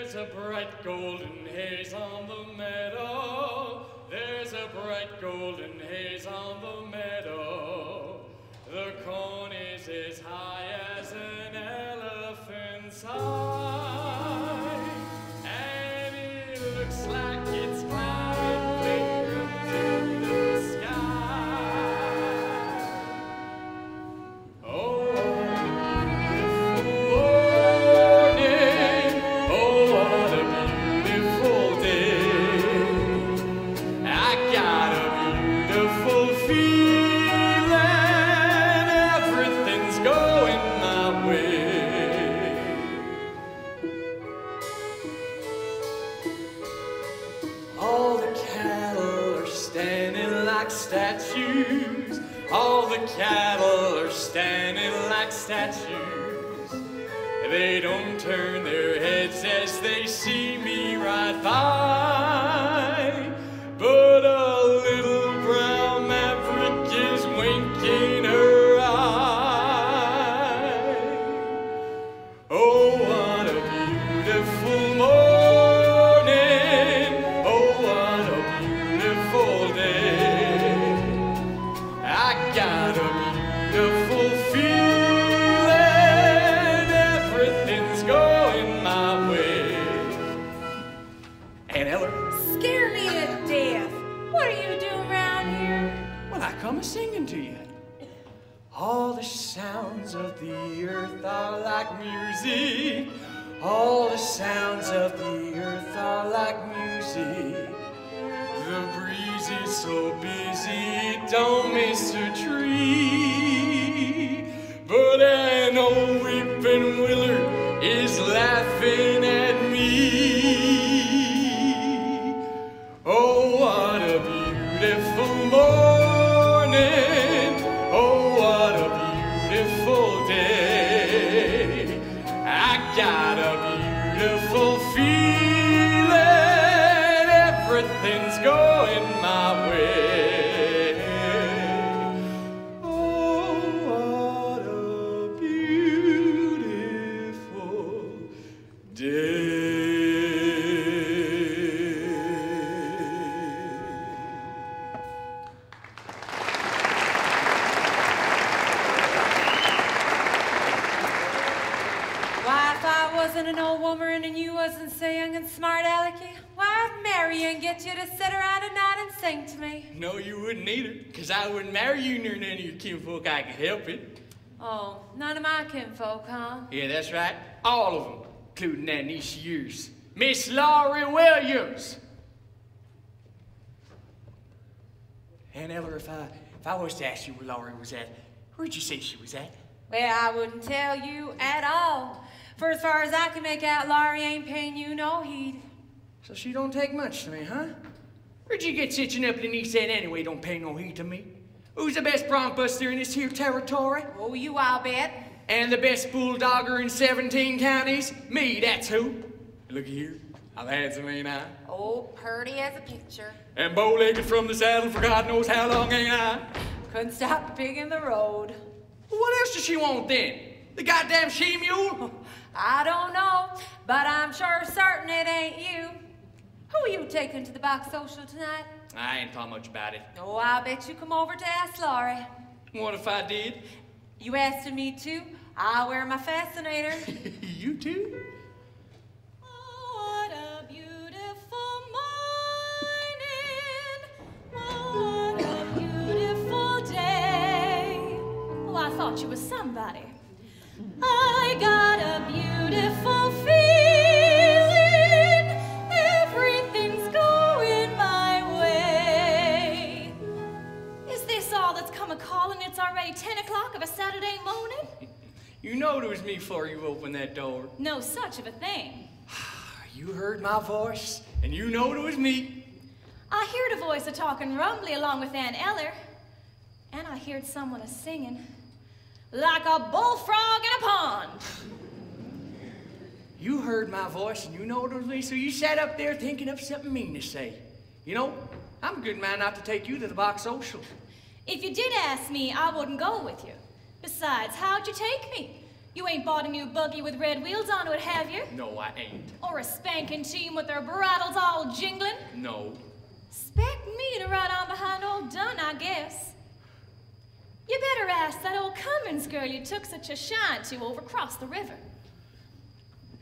There's a bright golden haze on the meadow. There's a bright golden haze on the meadow. The corn is as high as an elephant's eye, and it looks like it's climbing clear into the sky. Oh, what a beautiful morning. Oh, what a beautiful day. I got a beautiful feeling. Everything's going my way. All the cattle are standing like statues. All the cattle are standing like statues. They don't turn their heads as they see me ride by. But a little brown maverick is winking her eye. Oh, what a beautiful morning. Oh, what a beautiful day. I got a beautiful feeling. Everything's going my way. And Eller? Scare me to death. What are you doing around here? Well, I come a-singing to you. All the sounds of the earth are like music. All the sounds of the earth are like music. The breeze is so busy it don't miss a tree. But an old weeping willow is laughing at me. Oh, what a beautiful morning. Oh, what a beautiful day. I got a beautiful feeling. Everything's going my way. Oh, what a beautiful day. Why, if I wasn't an old woman and you wasn't so young and smart, Alecky, why, I'd marry you and get you to sit around at night and sing to me. No, you wouldn't either, because I wouldn't marry you nor none of your kinfolk. I could help it. Oh, none of my kinfolk, huh? Yeah, that's right. All of them, including that niece of yours, Miss Laurey Williams. And Eller, if I was to ask you where Laurey was at, where'd you say she was at? Well, I wouldn't tell you at all. For as far as I can make out, Laurey ain't paying you no heed. So she don't take much to me, huh? Where'd you get stitching up the niece at anyway? Don't pay no heed to me. Who's the best bronc buster in this here territory? Oh, you, I'll bet. And the best bulldogger in 17 counties? Me, that's who. Look here, I'm handsome, ain't I? Oh, purty as a picture. And bow-legged from the saddle for God knows how long, ain't I? Couldn't stop pigging the road. Well, what else does she want then? The goddamn she-mule? I don't know, but I'm sure certain it ain't you. Who are you taking to the box social tonight? I ain't thought much about it. Oh, I'll bet you come over to ask Laurey. What if I did? You asking me too? I'll wear my fascinator. You too? Oh, what a beautiful morning. Oh, what a beautiful day. Oh, I thought you was somebody. I got a beautiful feeling. Everything's going my way. Is this all that's come a-calling? It's already 10 o'clock of a Saturday morning? You know it was me before you opened that door. No such of a thing. You heard my voice, and you know it was me. I heard a voice a-talking rumbly along with Aunt Eller. And I heard someone a-singing like a bullfrog in a pond. You heard my voice, and you know it was me, so you sat up there thinking of something mean to say. You know, I'm a good man not to take you to the box social. If you did ask me, I wouldn't go with you. Besides, how'd you take me? You ain't bought a new buggy with red wheels onto it, have you? No, I ain't. Or a spanking team with their bridles all jingling? No. Expect me to ride on behind old Dunn, I guess. You better ask that old Cummings girl you took such a shine to over across the river.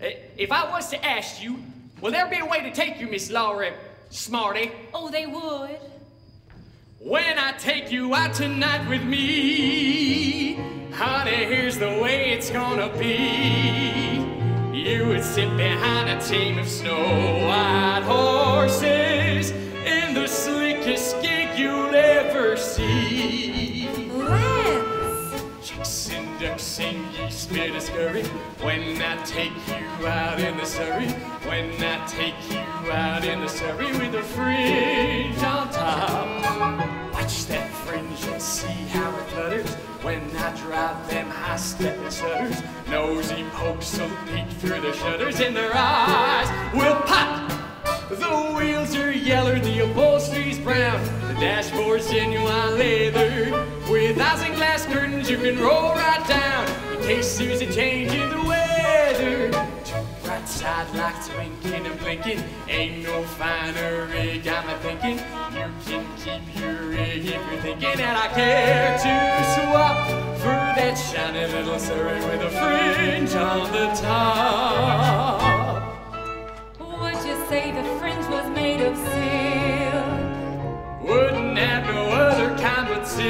If I was to ask you, will there be a way to take you, Miss Laurey, smarty? Oh, they would. When I take you out tonight with me, honey, here's the way it's gonna be. You would sit behind a team of snow-white horses in the slickest gig you'll ever see. Lance! Chicks and ducks and geese bid a scurry when I take you out in the Surrey. When I take you out in the Surrey with the fringe on top. Watch that fringe and see how it flutters when I drive them high-stepping stutters. Nosy pokes will peek through the shutters and their eyes will pop. The wheels are yeller, the upholstery's brown, the dashboard's genuine leather. With isinglass curtains you can roll right down in case there's a change in the weather. Two bright side lights winking and blinking, ain't no finer rig I'm a-thinking. You can keep your rig if you're thinking that I care to swap for that shiny little Surrey with a fringe on the top. Would you say the fringe was made of silk? Wouldn't have no other kind but silk.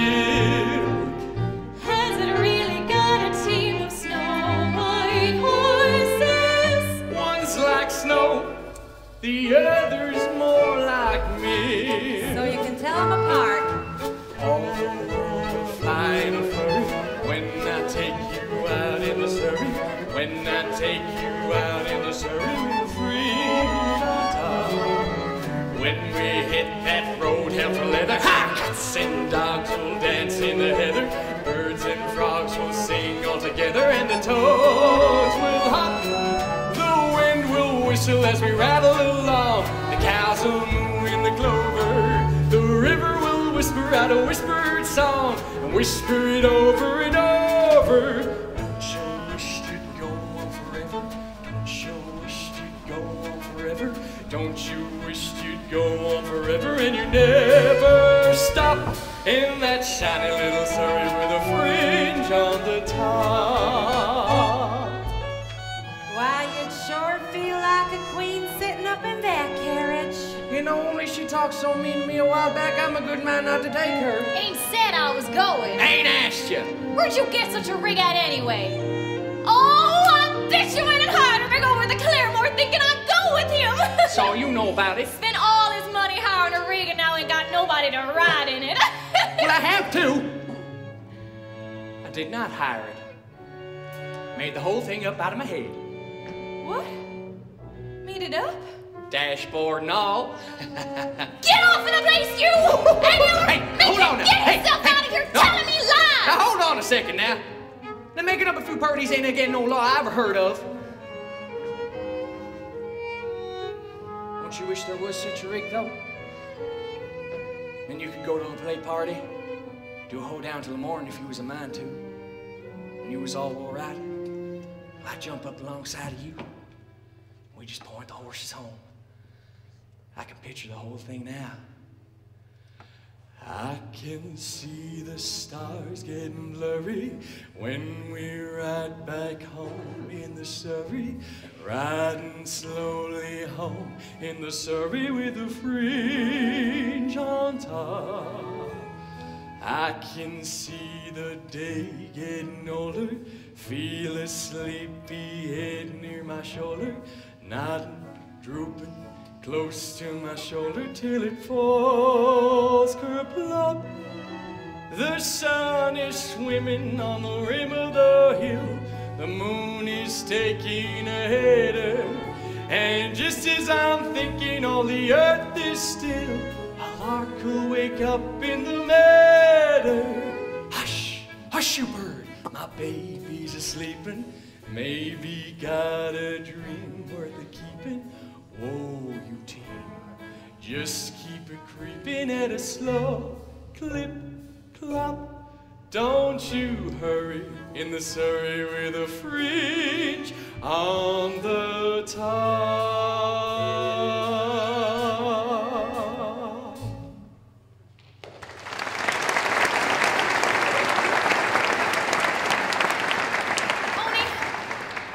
Has it really got a team of snow-white horses? One's like snow, the other's more like me. So you can tell them apart. Oh, flying a furry when I take you out in the Surrey. When I take you out in the Surrey with the fringe on top. When we hit that road hell for leather, ha! Cats and dogs will dance in the heather. Birds and frogs will sing all together, and the toads will hop. The wind will whistle as we rattle along. The cows will moo in the clover. The river will whisper out a whispered song and whisper it over and over. Don't you wish you'd go on forever? Don't you wish you'd go on forever? Don't you wish you'd go on forever and you never stop in that shiny little Surrey with a fringe on the top? Why, you'd sure feel like a queen sitting up in that carriage. You know, only she talked so mean to me a while back, I'm a good man not to take her. Ain't said I was going. Ain't asked you. Where'd you get such a rig at anyway? Oh, I bet you went and hired a rig over the Claremore thinking I'd go with him. So you know about it. Spent all his money hiring a rig and now ain't got nobody to ride in it. Well, I have to. I did not hire it. Made the whole thing up out of my head. What? Made it up? Dashboard and all. Get off of the place, you! And you hold on now. Get yourself out of here telling me lies! Now hold on a second now. Now making up a few parties ain't again no law I ever heard of. Don't you wish there was such a rig though? Then you could go to a play party, do a hoe down till the morning if you was a man to. When you was all right, I'd jump up alongside of you. We just point the horses home. I can picture the whole thing now. I can see the stars getting blurry when we ride back home in the Surrey, riding slowly home in the Surrey with the fringe on top. I can see the day getting older, feel a sleepy head near my shoulder, nodding, drooping, close to my shoulder till it falls kerplop. The sun is swimming on the rim of the hill, the moon is taking a header, and just as I'm thinking all the earth is still, a lark will wake up in the meadow. Hush, hush you bird, my baby's a-sleeping, maybe got a dream worth a keeping. Whoa, you team, just keep it creeping at a slow clip, clop. Don't you hurry, in the Surrey with a fringe on the top.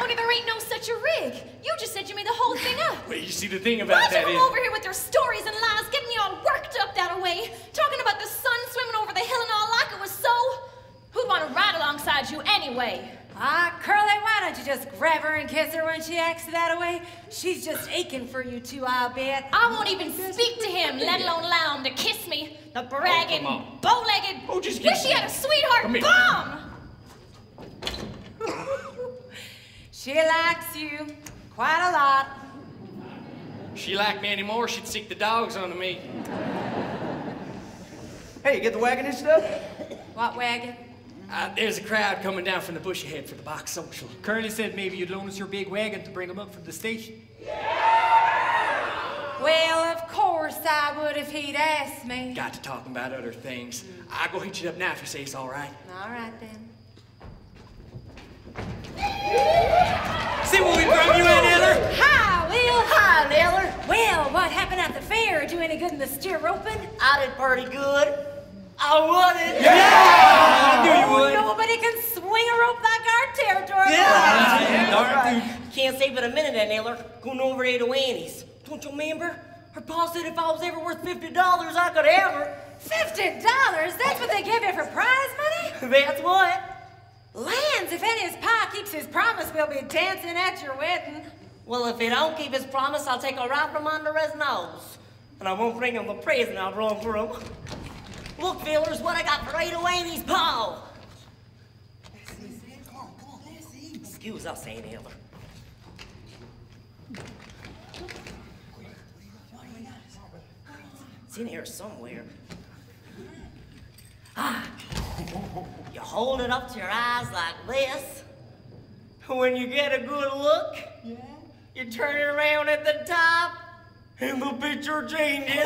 Only there ain't no such a rig. You just said you made the whole thing up. Well, you see, the thing about that Why'd you is... come over here with your stories and lies, getting me all worked up that way, talking about the sun swimming over the hill and all like it was so? Who'd want to ride alongside you anyway? Ah, Curly, why don't you just grab her and kiss her when she acts that way? She's just aching for you two, I'll bet. I won't even speak to him, let alone allow him to kiss me. The bragging, bow-legged... Oh, just wish he had a sweetheart bomb! She likes you quite a lot. If she liked me anymore, she'd sick the dogs onto me. Hey, you get the wagon and stuff? What wagon? There's a crowd coming down from the bush ahead for the box social. Curly said maybe you'd loan us your big wagon to bring him up from the station. Well, of course I would if he'd asked me. Got to talking about other things. I'll go hitch it up now if you say it's all right. All right, then. See what we brought you in, Eller? Hi, Will. Hi, Eller. Well, what happened at the fair? Do any good in the steer roping? I did pretty good. I won it. Yeah! I knew you would. Nobody can swing a rope like our territory. Can't stay but a minute, then, Eller. Going over there to Annie's. Don't you remember? Her pa said if I was ever worth $50, I could have her. $50? That's what they give you for prize money? That's what. Lands, if any his pa keeps his promise, we'll be dancing at your wedding. Well, if he don't keep his promise, I'll take a right from under his nose. And I won't bring him the present I've run for him. Look, fellers, what I got for Ada Annie's paw. Excuse us, Aunt Eller. It's in here somewhere. You hold it up to your eyes like this. When you get a good look, you turn it around at the top, and the picture changes.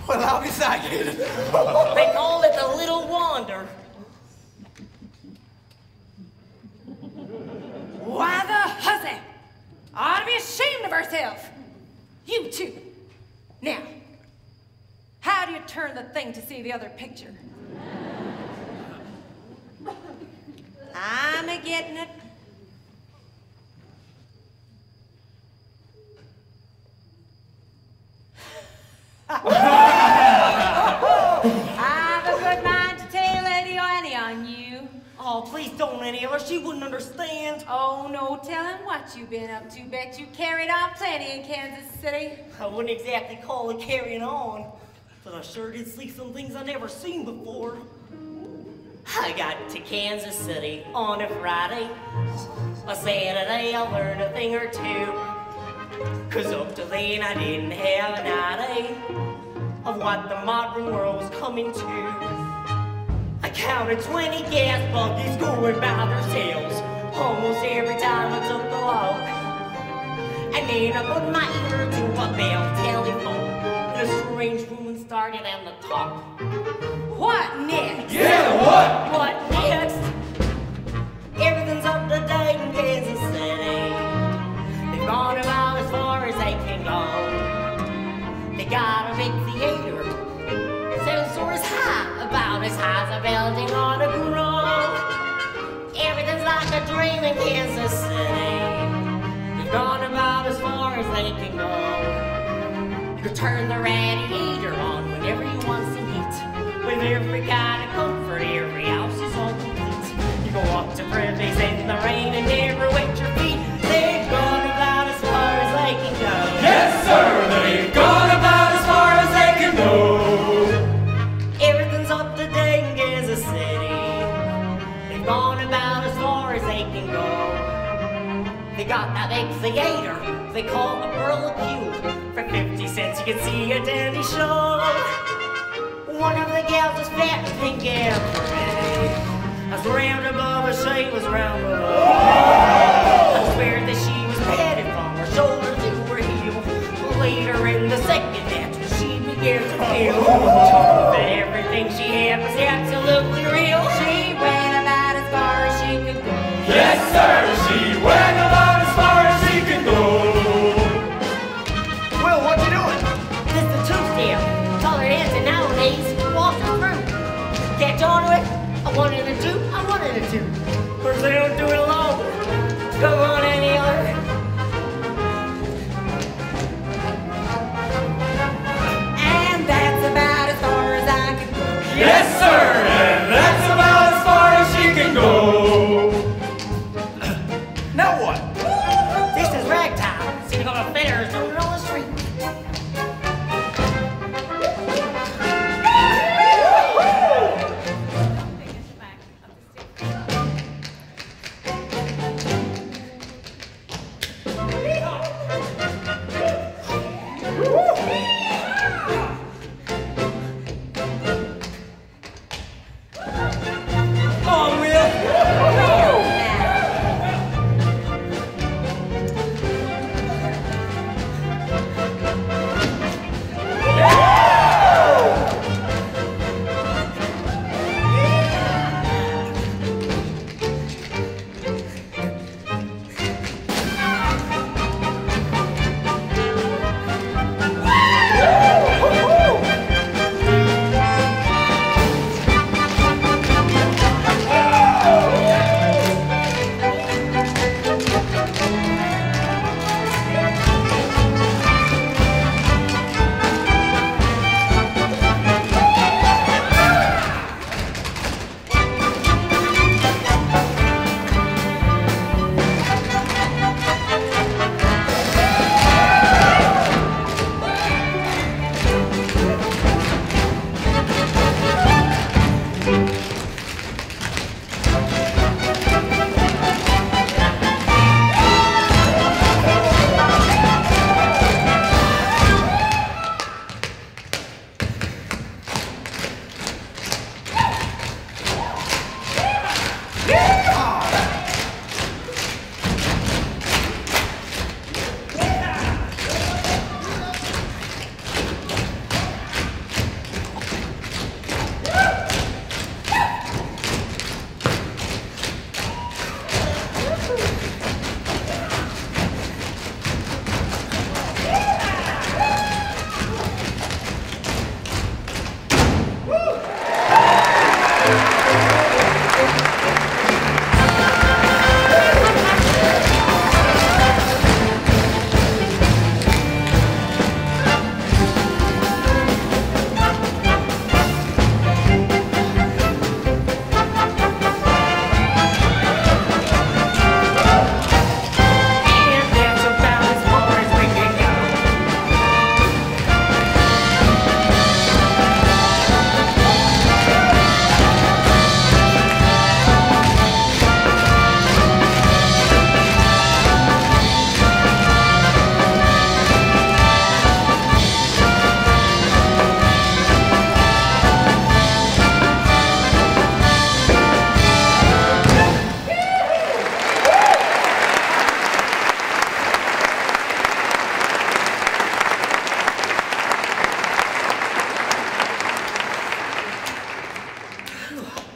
Well, I'll be excited. They call it the Little Wander. Why the hussy? Ought to be ashamed of herself. You two. Now, how do you turn the thing to see the other picture? I'm a-getting it. I've a good mind to tell Lady Annie on you. Oh, please don't, Aunt Eller. She wouldn't understand. Oh, no telling what you've been up to. Bet you carried on plenty in Kansas City. I wouldn't exactly call it carrying on, but I sure did see some things I never seen before. I got to Kansas City on a Friday. A Saturday I learned a thing or two. 'Cause up to then I didn't have an idea of what the modern world was coming to. I counted 20 gas buggies going by themselves almost every time I took the walk. And then I put my ear to a bell telephone, and a strange woman started on the talk. What next? Yeah, what? What next? Everything's up to date in Kansas City. They've gone about as far as they can go. They got a big theater, sound soars high, about as high as a building on a grove. Everything's like a dream in Kansas City. They've gone about as far as they can go. You can turn the radiator on whenever you want some heat. With every kind of comfort, every house is all complete. You can walk to Privy's in the rain and never wet your feet. They've gone about as far as they can go. Yes, sir, they've gone about as far as they can go. Everything's up to date in Kansas City. They've gone about as far as they can go. They got that big theater they call a Burke. For 50 cents you can see a dandy show. One of the gals was fat and pink and pretty. As round above her, she was round below. I swear that she was padded from her shoulder to her heel. second, that's when she began to feel that everything she had was absolutely real. She went about as far as she could go. Yes, sir, she went about as far as she could go. Will, what you doing? This is a two-step. Colored dancing nowadays, walking through. Catch on to it? I wanted a two, I wanted a two. But they don't do it alone. Come on, any other. And that's about as far as I could go. Yes, sir, and that's about as far as she can go. Now what? This is ragtime. Seen all the fairs doing it on the street.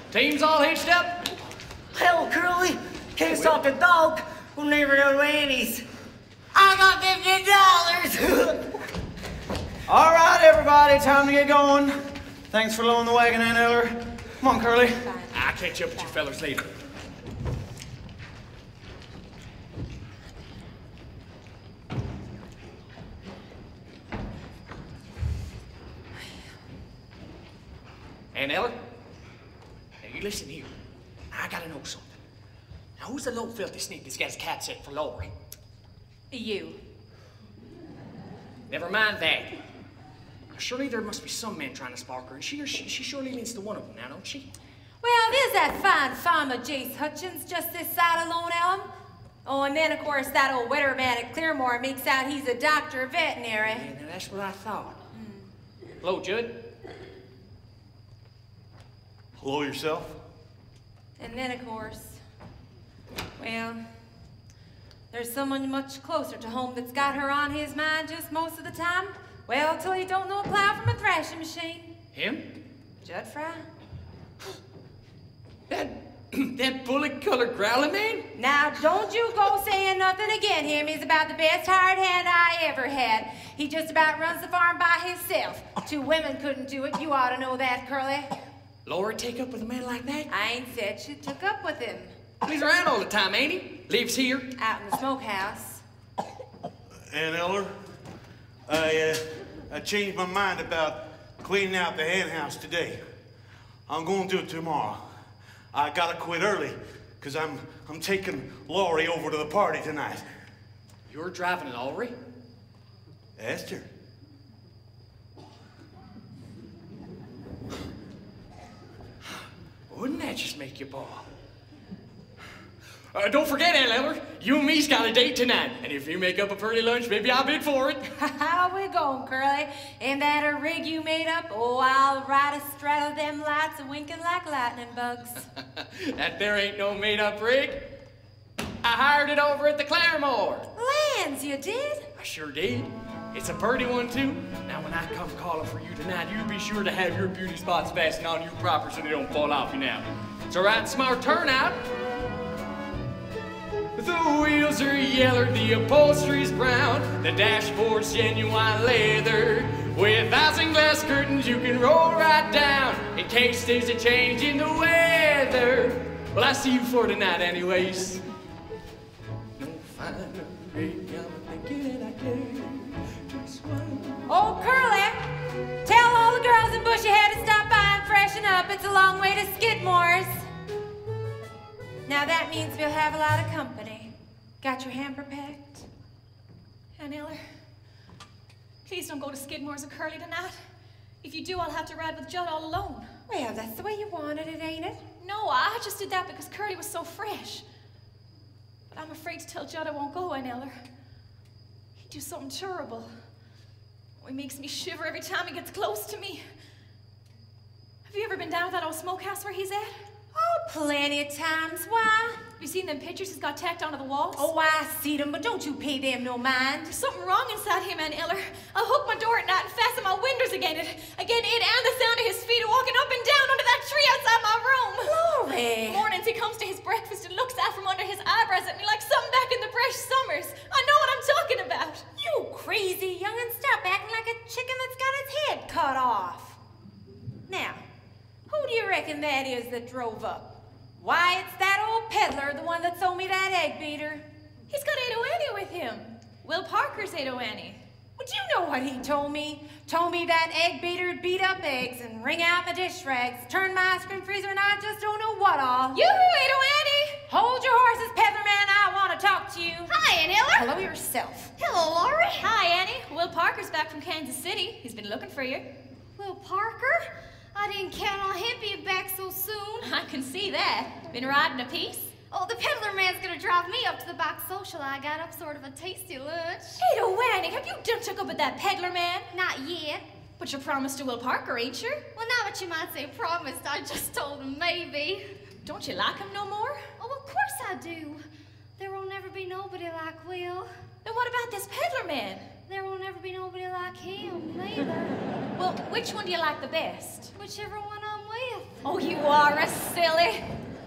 Team's all hitched up? Hell, Curly, can't stop the dog. We'll never know Annie's. I got $50. All right, everybody, time to get going. Thanks for loaning the wagon in, Eller. Come on, Curly. I'll catch up with you fellas later. And Eller, now you listen here. I gotta know something. Now, who's the low filthy sneak that's got his cat set for Laurey? You. Never mind that. Now, surely there must be some man trying to spark her, and she surely leans to one of them now, don't she? Well, there's that fine farmer, Jace Hutchins, just this side of Lone Elm. Oh, and then, of course, that old wetter man at Claremore makes out he's a doctor of veterinary. Yeah, now that's what I thought. Hello, Judd. Hello yourself. And then, of course, well, there's someone much closer to home that's got her on his mind just most of the time. Well, till you don't know a plow from a thrashing machine. Him? Judd Fry. That bullet-colored growling man? Now, don't you go saying nothing again. Him is about the best hired hand I ever had. He just about runs the farm by himself. 2 women couldn't do it. You ought to know that, Curly. Laurey take up with a man like that? I ain't said she took up with him. He's around all the time, ain't he? Lives here? Out in the smokehouse. And Eller, I changed my mind about cleaning out the hen house today. I'm going to do it tomorrow. I gotta quit early, because I'm taking Laurey over to the party tonight. You're driving Laurey? Esther. Wouldn't that just make you bawl? Don't forget, Eller, you and me's got a date tonight. And if you make up a early lunch, maybe I'll bid for it. How we going, Curly? Ain't that a rig you made up? Oh, I'll ride astraddle them lights a-winking like lightning bugs. That there ain't no made-up rig. I hired it over at the Claremore. Lands, you did? I sure did. It's a pretty one, too. Now, when I come calling for you tonight, you be sure to have your beauty spots fastened on you proper so they don't fall off you now. It's a right smart turnout. The wheels are yeller, the upholstery's brown, the dashboard's genuine leather. With 1,000 glass curtains you can roll right down in case there's a change in the weather. Well, I see you for tonight anyways. No finer rig, I'm thinking I can just one. Oh, Curly, tell all the girls in Bushyhead to stop by and freshen up. It's a long way to Skidmore's. Now that means we'll have a lot of company. Got your hamper packed? And Eller, please don't go to Skidmore's or Curly tonight. If you do, I'll have to ride with Judd all alone. Well, that's the way you wanted it, ain't it? No, I just did that because Curly was so fresh. But I'm afraid to tell Judd I won't go, and Eller. He'd do something terrible. Oh, he makes me shiver every time he gets close to me. Have you ever been down to that old smokehouse where he's at? Oh, plenty of times. Why? Have you seen them pictures he's got tacked onto the walls? Oh, I see them, but don't you pay them no mind. There's something wrong inside him, Aunt Eller. I'll hook my door at night and fasten my windows again it and the sound of his feet walking up and down under that tree outside my room. Laurey. Mornings he comes to his breakfast and looks out from under his eyebrows at me like something back in the fresh summers. I know what I'm talking about. You crazy young'un, stop acting like a chicken that's got its head cut off. Now, who do you reckon that is that drove up? Why, it's that old peddler, the one that sold me that egg beater. He's got Ado Annie with him. Will Parker's Ado Annie. Would you know what he told me? Told me that egg beater'd beat up eggs and wring out my dish rags, turn my ice cream freezer, and I just don't know what all. Yoo-hoo, Ado Annie! Hold your horses, peddler man. I want to talk to you. Hi, Aunt Eller. Hello yourself. Hello, Laurey. Hi, Annie. Will Parker's back from Kansas City. He's been looking for you. Will Parker? I didn't count on him being back so soon. I can see that. Been riding a piece? Oh, the peddler man's gonna drive me up to the back social. I got up sort of a tasty lunch. Ado Annie, have you done took up with that peddler man? Not yet. But you're promised to Will Parker, ain't you? Well, now that you might say promised, I just told him maybe. Don't you like him no more? Oh, of course I do. There will never be nobody like Will. Then what about this peddler man? There will never be nobody like him, neither. Well, which one do you like the best? Whichever one I'm with. Oh, you are a silly.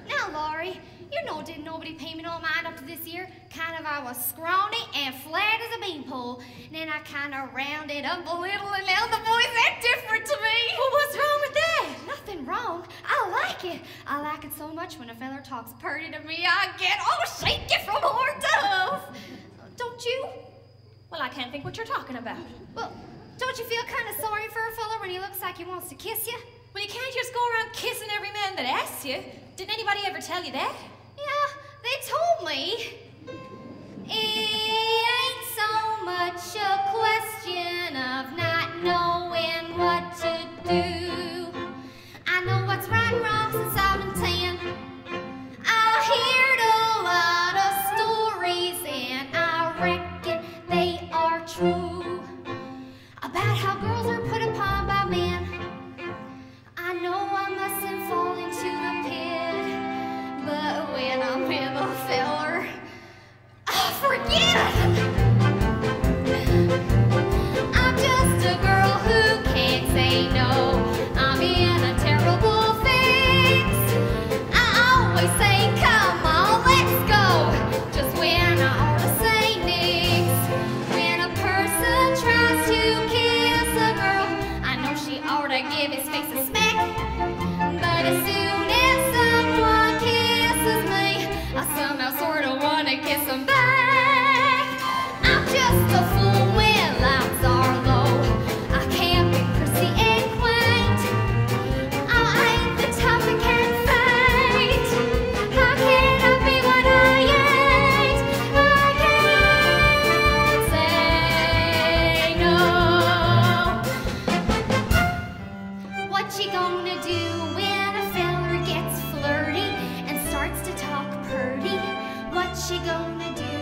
Now, Laurey, you know didn't nobody pay me no mind up to this year? Kind of I was scrawny and flat as a beanpole. And then I kind of rounded up a little and now the boys act different to me. Well, what's wrong with that? Nothing wrong. I like it. I like it so much when a feller talks purty to me, I get all shaky from heart to hoof. Don't you? Well, I can't think what you're talking about. Well, don't you feel kind of sorry for a fella when he looks like he wants to kiss you? Well, you can't just go around kissing every man that asks you. Didn't anybody ever tell you that? Yeah, they told me. It ain't so much a question of not knowing what to do. I know what's right and wrong since I've been 10. I heard a lot of stories and I reckon they are true about how girls are put upon by men. I know I mustn't fall into the pit, but when I'm with a feller, I forget. I'm just But as soon as someone kisses me, I somehow sort of want to kiss them back. I'm just a fool when lights are low. I can't be prissy and quaint. I ain't the type that can faint. How can I be what I ain't? I can't say no. What you gonna do when a feller gets flirty and starts to talk purty? What you gonna do?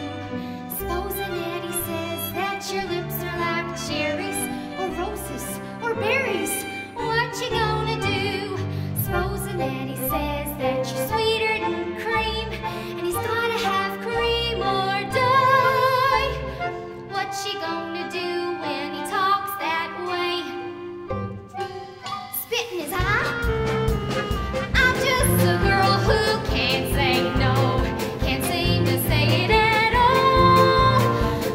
Supposing that he says that your lips are like cherries or roses or berries. What you gonna do? Supposing that he says that you're sweeter than cream and he's gotta have cream or die. What you gonna do when he talks that way? Spit in his eye? I'm just a girl who can't say no, can't seem to say it at all.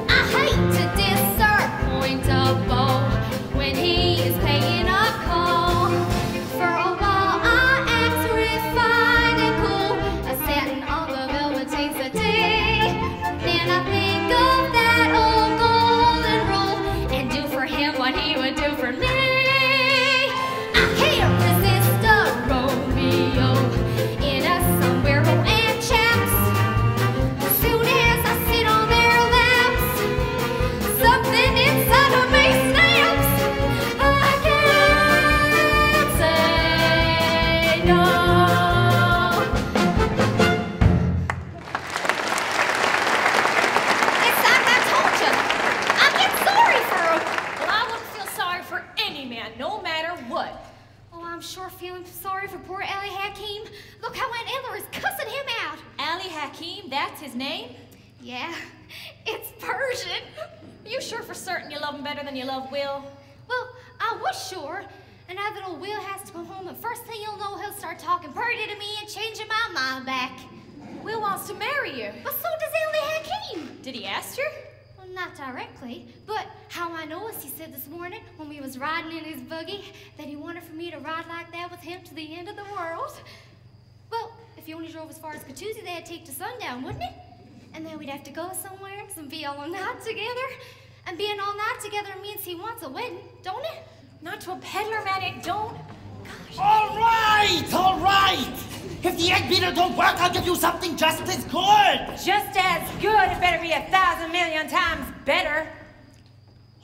I hate to disappoint a beau when he is paying a call. For a while I act refined and cool, a satin on the velveteen settee. Then I think of that old golden rule and do for him what he would do for me. I can't resist a Romeo in a sombrero and chaps. As soon as I sit on their laps, something inside of me snaps. I can't say no. It's like I told you. I get sorry for him. Well, I wouldn't feel sorry for any man, no matter what. Oh, I'm sure feeling sorry for poor Ellie Hakim. Look how Aunt Eller is cussing him out. Ali Hakim, that's his name? Yeah, it's Persian. Are you sure for certain you love him better than you love Will? Well, I was sure. And now that old Will has to go home, the first thing you'll know, he'll start talking purty to me and changing my mind back. Will wants to marry you. But so does Ellie Hakim. Did he ask you? Well, not directly, but how I know is he said this morning when we was riding in his buggy that he wanted for me to ride like that with him to the end of the world. Well, if he only drove as far as Catoozy, that'd take to sundown, wouldn't it? And then we'd have to go somewhere and be all night together. And being all night together means he wants a wedding, don't it? Not to a peddler, man, it don't. Gosh. All right. If the egg beater don't work, I'll give you something just as good. Just as good, it better be 1,000 million times better.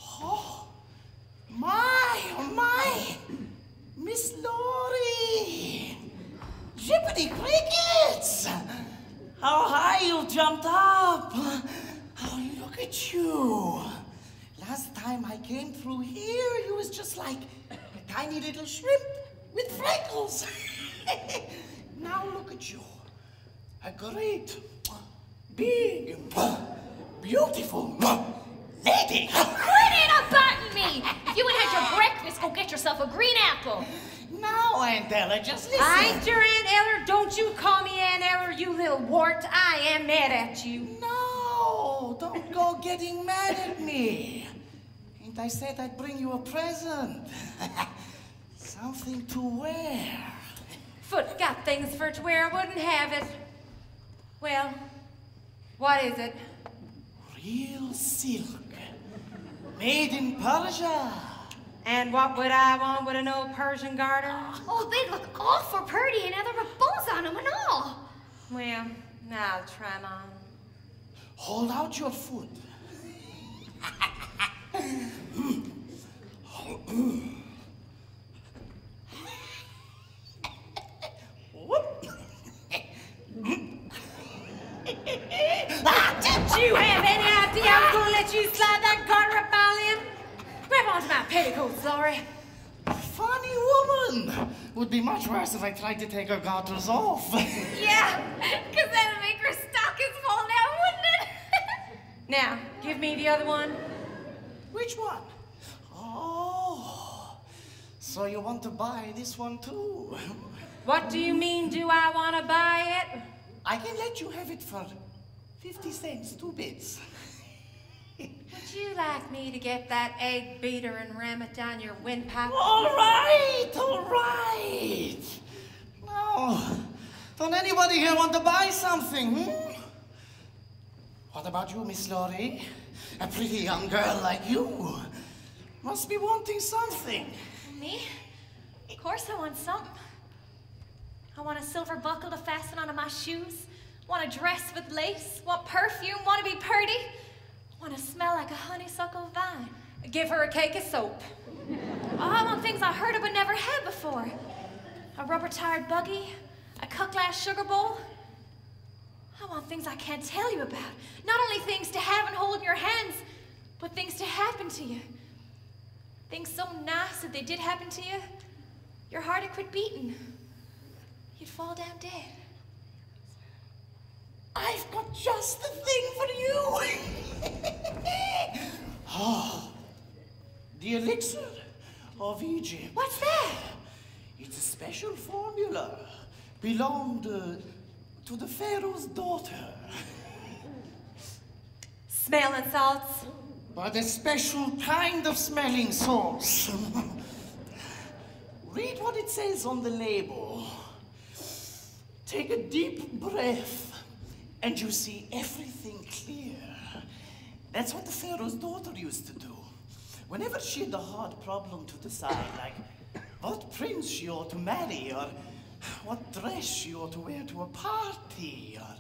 Oh, my. Miss Laurey. Jippity crickets. How high you jumped up. Oh, look at you. Last time I came through here, you was just like a tiny little shrimp with freckles. Now look at you. A great, big, beautiful lady. Quit interrupting me! If you ain't had your breakfast, go get yourself a green apple. Now, Aunt Eller, just listen. I ain't your Aunt Eller. Don't you call me Aunt Eller, you little wart. I am mad at you. No, don't go getting mad at me. Ain't I said I'd bring you a present? Something to wear. Foot got things for to wear, I wouldn't have it. Well, what is it? Real silk. Made in Persia. And what would I want with an old Persian garter? Oh, they look awful pretty and other with bows on them and all. Well, I'll try 'em on. Hold out your foot. Did you have any idea I was going to let you slide that garter up all in? Grab onto my petticoats, Laurey. Funny woman. Would be much worse if I tried to take her garters off. Yeah, because that'd make her stockings fall down, wouldn't it? Now, give me the other one. Which one? Oh, so you want to buy this one too? What do you mean, do I want to buy it? I can let you have it for 50 cents, 2 bits. Would you like me to get that egg beater and ram it down your windpipe? All right. Don't anybody here want to buy something, hmm? What about you, Miss Laurey? A pretty young girl like you must be wanting something. Me? Of course I want something. I want a silver buckle to fasten onto my shoes. Want a dress with lace. Want perfume. Want to be pretty. Want to smell like a honeysuckle vine. Give her a cake of soap. Oh, I want things I heard of but never had before. A rubber-tired buggy. A cut-glass sugar bowl. I want things I can't tell you about. Not only things to have and hold in your hands, but things to happen to you. Things so nice that they did happen to you, your heart would quit beating. You'd fall down dead. I've got just the thing for you. Oh, the elixir of Egypt. What's that? It's a special formula. Belonged to the Pharaoh's daughter. Smelling salts. But a special kind of smelling salts. Read what it says on the label. Take a deep breath, and you see everything clear. That's what the Pharaoh's daughter used to do. Whenever she had a hard problem to decide, like what prince she ought to marry, or what dress she ought to wear to a party, or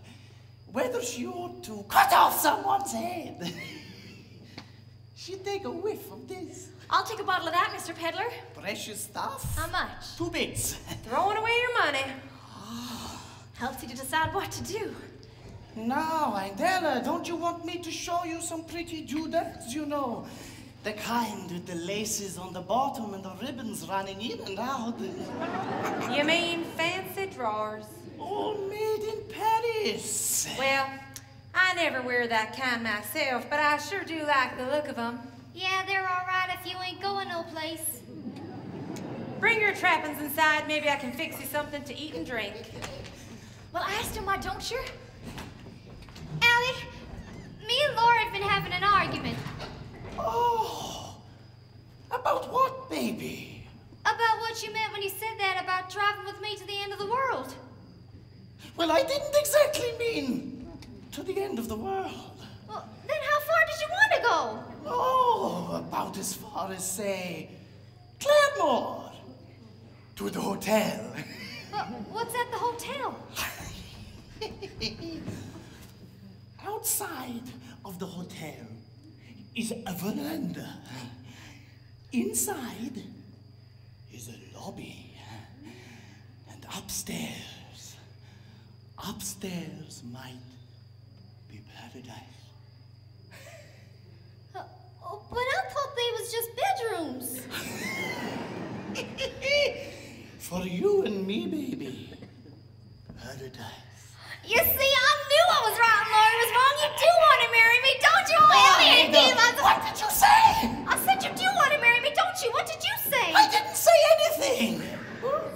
whether she ought to cut off someone's head, she'd take a whiff of this. I'll take a bottle of that, Mr. Peddler. Precious stuff. How much? 2 bits. Throwing away your money. Helps you to decide what to do. Now, Eller, don't you want me to show you some pretty doodads, you know? The kind with the laces on the bottom and the ribbons running in and out. You mean fancy drawers? All made in Paris. Well, I never wear that kind myself, but I sure do like the look of them. Yeah, they're all right if you ain't going no place. Bring your trappings inside. Maybe I can fix you something to eat and drink. Well, ask him, why don't you? Allie, me and Laura have been having an argument. Oh, about what, baby? About what you meant when you said that about driving with me to the end of the world. Well, I didn't exactly mean to the end of the world. Well, then how far did you want to go? Oh, about as far as, say, Skidmore. To the hotel. What's at the hotel? Outside of the hotel is a veranda. Inside is a lobby. And upstairs might be paradise. But I thought they was just bedrooms. For you and me, baby. Paradise. You see, I knew I was right and Laura was wrong. You do want to marry me, don't you, Ellie? What did you say? I said you do want to marry me, don't you? What did you say? I didn't say anything.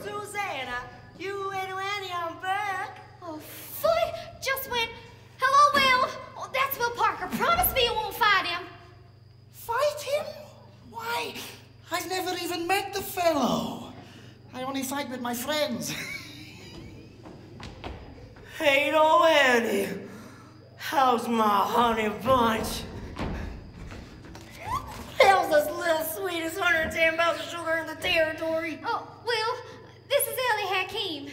Susanna, you and Annie on Burke. Oh, Foot just went, hello, Will. Oh, that's Will Parker. Promise me you won't fight him. Fight him? Why? I've never even met the fellow. I only fight with my friends. Hey, old Annie. How's my honey bunch? How's this little sweetest 110 pounds of sugar in the territory? Oh, Will, this is Ellie Hakim.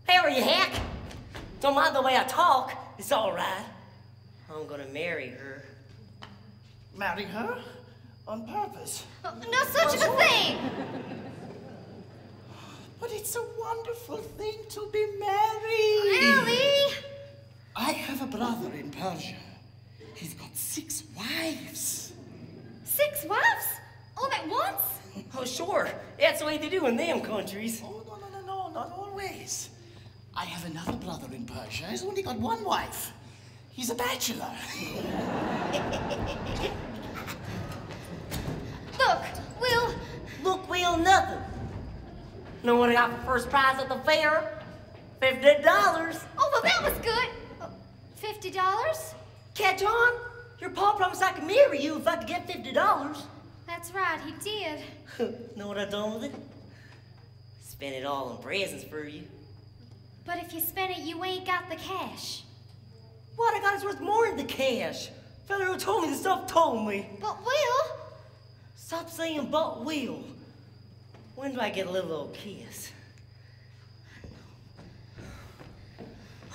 How are you, Hack? Don't mind the way I talk. It's all right. I'm gonna marry her. Marry her? On purpose? Oh, no such a thing. But it's a wonderful thing to be married. Ellie! I have a brother in Persia. He's got 6 wives. 6 wives? All at once? Oh, sure. That's the way they do in them countries. Oh, no, not always. I have another brother in Persia. He's only got 1 wife. He's a bachelor. Look, Will. Look, Will, nothing. Know what I got for first prize at the fair? $50. Oh, well, that was good. $50? Catch on? Your pa promised I could marry you if I could get $50. That's right, he did. Know what I done with it? Spent it all on presents for you. But if you spend it, you ain't got the cash. What I got is worth more than the cash. Fella who told me the stuff told me. But Will? Stop saying but will. When do I get a little old kiss?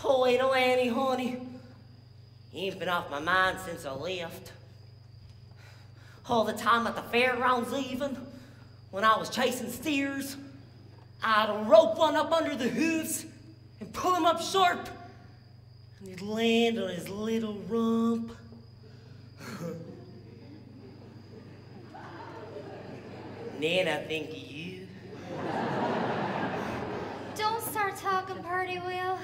Oh, wait, oh, Annie, honey. You ain't been off my mind since I left. All the time at the fairgrounds even, when I was chasing steers, I'd rope one up under the hoofs and pull him up sharp, and he'd land on his little rump. And then I think of you. Don't start talking purty, Will.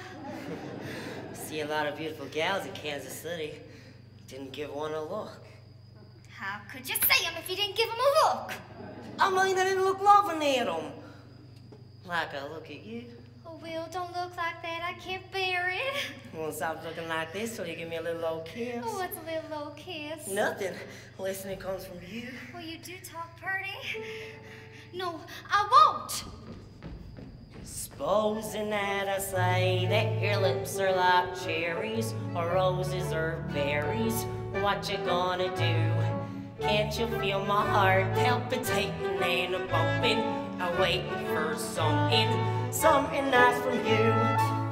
See a lot of beautiful gals in Kansas City. Didn't give one a look. How could you say 'em if you didn't give 'em a look? I mean, I didn't look loving at them. Like I look at you. Oh, Will, don't look like that. I can't bear it. Well, stop looking like this so you give me a little old kiss. Oh, what's a little old kiss? Nothing. Listen, it comes from you. Well, you do talk purty. No, I won't. Supposing that I say that your lips are like cherries or roses or berries, what you gonna do? Can't you feel my heart palpitating and a bumping? I'm waiting for something nice from you.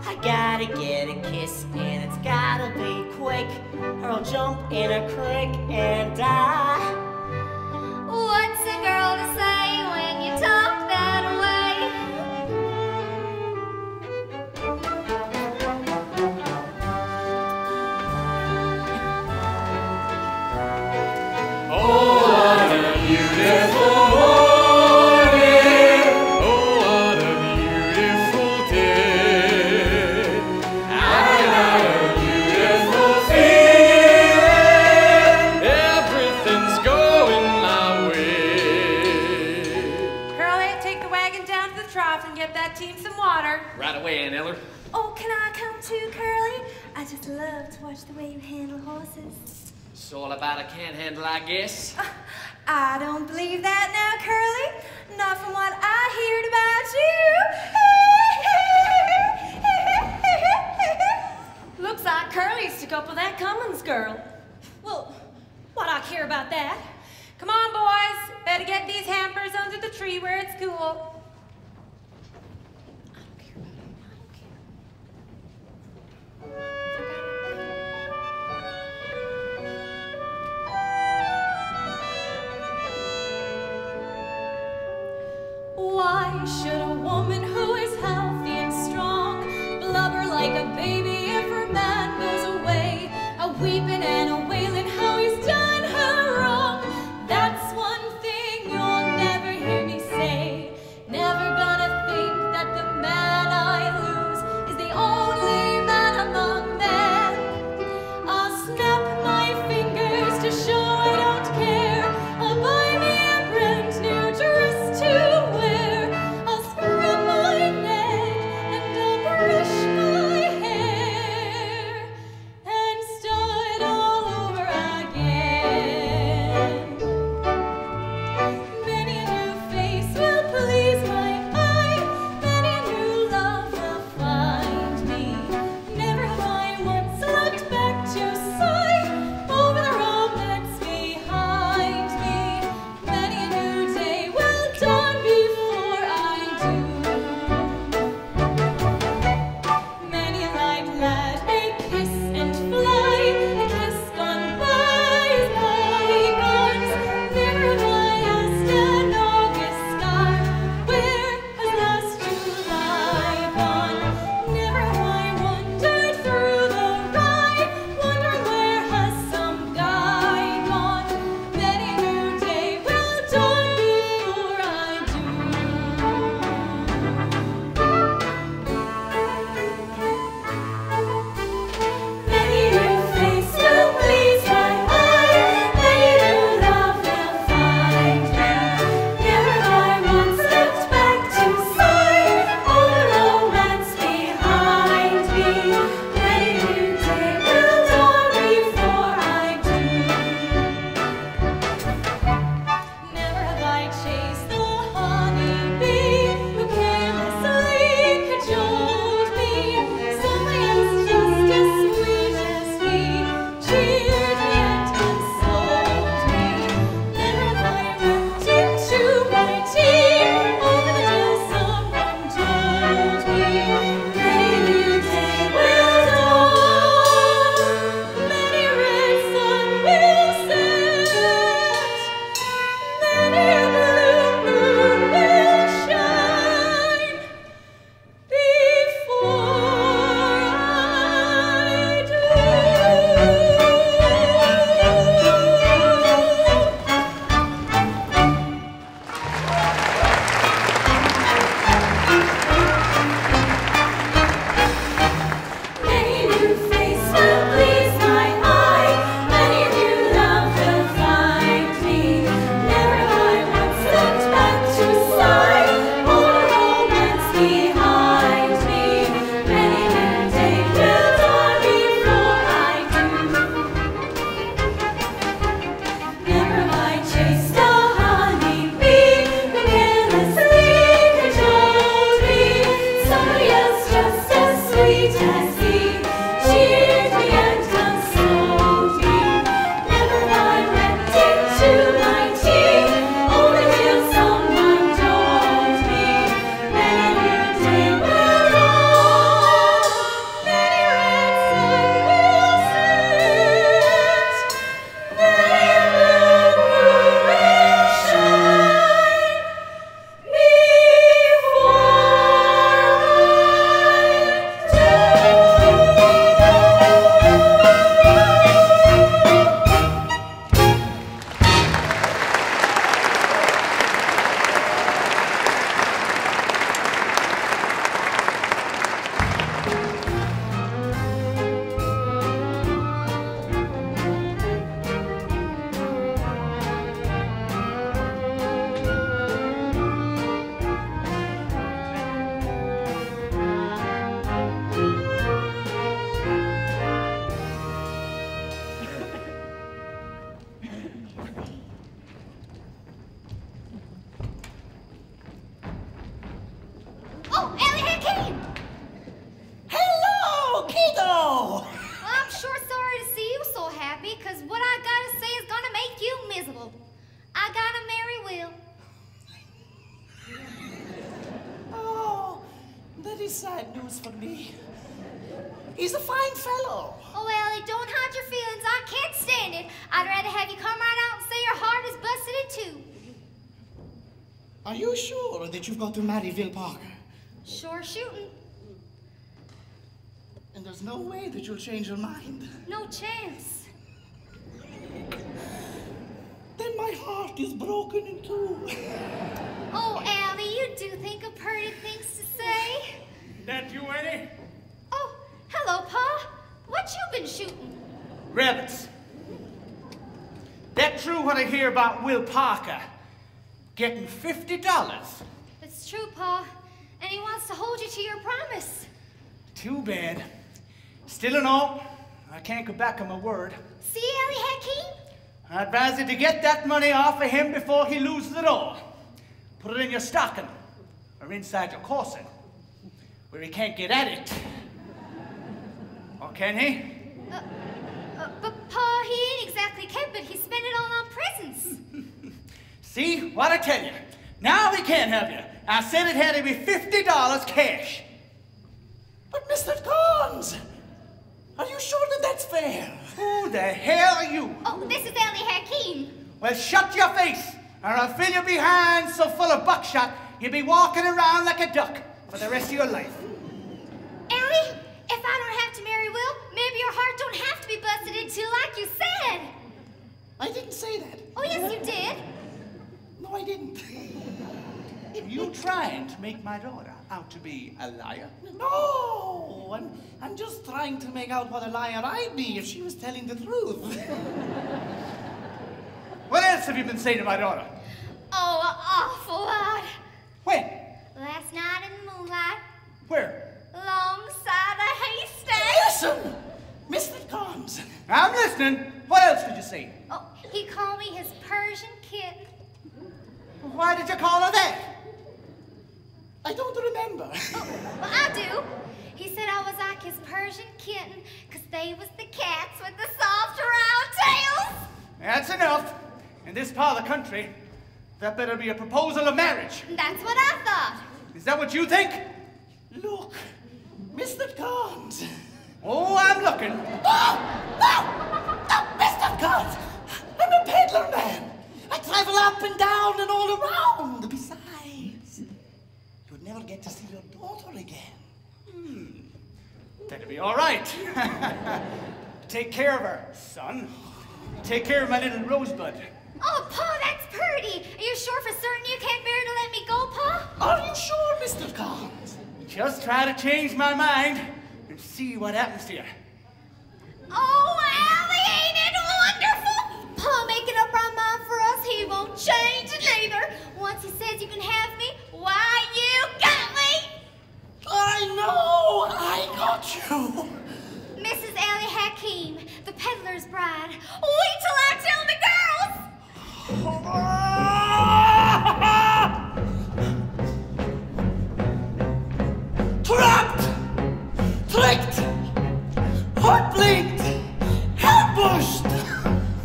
I gotta get a kiss and it's gotta be quick, or I'll jump in a creek and die. What's a girl to say when you talk that way? Oh, what a beautiful morning. Oh, what a beautiful day. I got a beautiful feeling. Everything's going my way. Curly, take the wagon down to the trough and get that team some water. Right away, Aunt Eller. Oh, can I come too, Curly? I just love to watch the way you handle horses. It's all about a can't handle, I guess. I don't believe that now, Curly. Not from what I heard about you. Looks like Curly stuck up with that Cummings girl. Well, what I care about that? Come on, boys. Better get these hampers under the tree where it's cool. Why should a woman who is healthy and strong blubber like a baby if her man goes away, a weeping and a wailing how he's done her wrong? That's one thing you'll never hear me say. Never gonna think that the man I lose is the only man among men. I'll snap my fingers to show I don't care. I'll buy me a brand new dress to wear. I'll bad news for me. He's a fine fellow. Oh, Ellie, don't hide your feelings. I can't stand it. I'd rather have you come right out and say your heart is busted in two. Are you sure that you've got to marry Will Parker? Sure shooting. And there's no way that you'll change your mind? No chance. Then my heart is broken in two. Oh, Ellie, you do think of pretty things to say. That you, Annie? Oh, hello, Pa. What you been shooting? Rabbits. That true what I hear about Will Parker getting $50? It's true, Pa. And he wants to hold you to your promise. Too bad. Still in all, I can't go back on my word. See, Ellie Hakim? I advise you to get that money off of him before he loses it all. Put it in your stocking or inside your corset where he can't get at it. Or can he? But Pa, he ain't exactly kept it. He spent it all on presents. See what I tell you? Now he can't have you. I said it had to be $50 cash. But Mr. Carnes, are you sure that that's fair? Who the hell are you? Oh, this is Ellie Hakim. Well, shut your face, or I'll fill your behind so full of buckshot you'll be walking around like a duck for the rest of your life. Ellie, if I don't have to marry Will, maybe your heart don't have to be busted in two like you said. I didn't say that. Oh, yes, you did. No, I didn't. Are you trying to make my daughter out to be a liar? No, I'm just trying to make out what a liar I'd be if she was telling the truth. What else have you been saying to my daughter? Oh, an awful lot. When? Last night in the moonlight, Where? alongside a haystack. Listen, Mr. Carnes. I'm listening. What else did you say? Oh, he called me his Persian kitten. Why did you call her that? I don't remember. Oh, well, I do. He said I was like his Persian kitten, because they was the cats with the soft round tails. That's enough. In this part of the country, that better be a proposal of marriage. That's what I thought. Is that what you think? Look, Mr. Carnes. Oh, I'm looking. No, Mr. Carnes. I'm a peddler man. I travel up and down and all around. Besides, you'd never get to see your daughter again. That'll be all right. Take care of her, son. Take care of my little rosebud. Oh, Pa, that's pretty. Are you sure for certain you can't bear to let me go, Pa? Are you sure, Mr. Carnes? Just try to change my mind and see what happens to you. Oh, Allie, ain't it wonderful? Pa making up our mind for us, he won't change neither. Once he says you can have me, why, you got me. I know, I got you. Mrs. Ellie Hakim, the peddler's bride. Wait till I tell the girls. Trapped! Tricked! Hoodwinked! Ambushed!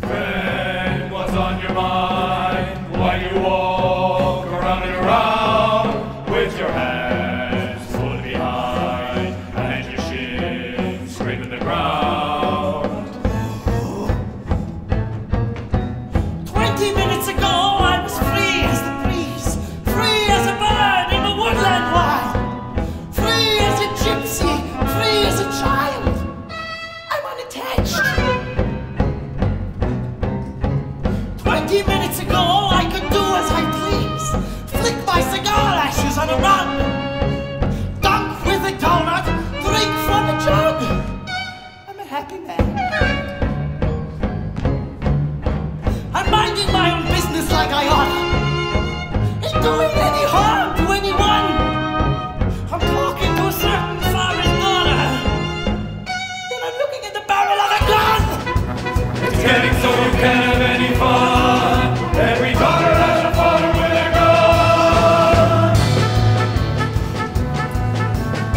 Friend, what's on your mind? Why you walk around and around with your hands full behind and your shins scraping the ground? 20 minutes ago, I was free as the breeze, free as a bird in the woodland wild, free as a gypsy, free as a child. I'm unattached. 20 minutes ago, I could do as I please, flick my cigar ashes on a rug, dunk with a donut, drink from a jug. I'm a happy man. I'm minding my own business like I ought. Ain't doing any harm to anyone. I'm talking to a certain foreign daughter. Then I'm looking at the barrel of a gun. It's getting so you can't have any fun. Every daughter has a father with a gun.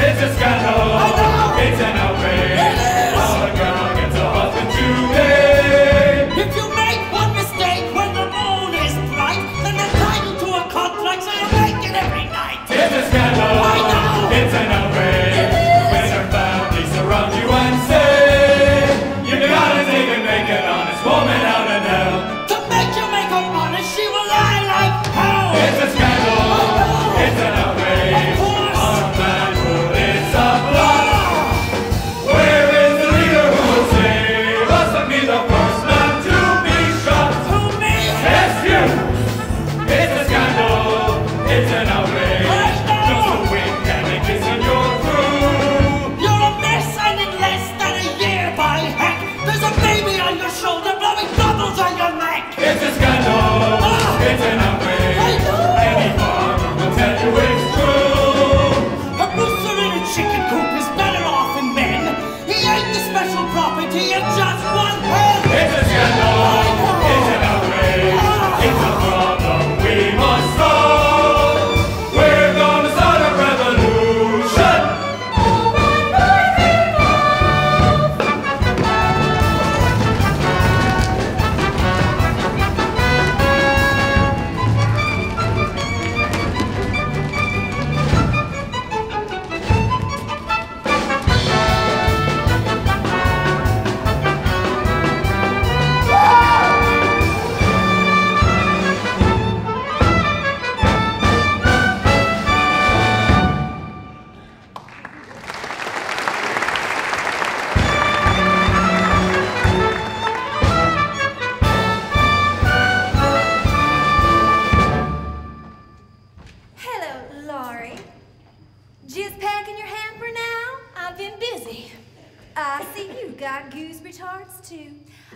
It's a scandal. I know. It's an outrage. It is. How a girl gets a husband today. If you make one mistake when the moon is bright, then you're entitled to a contract so you make it every night. It's a scandal. I know. It's an outrage. chicken coop is better off in men. He ain't the special property of just one hen. It's a scandal, it's an outrage, it's a problem we must solve. We're gonna start a revolution.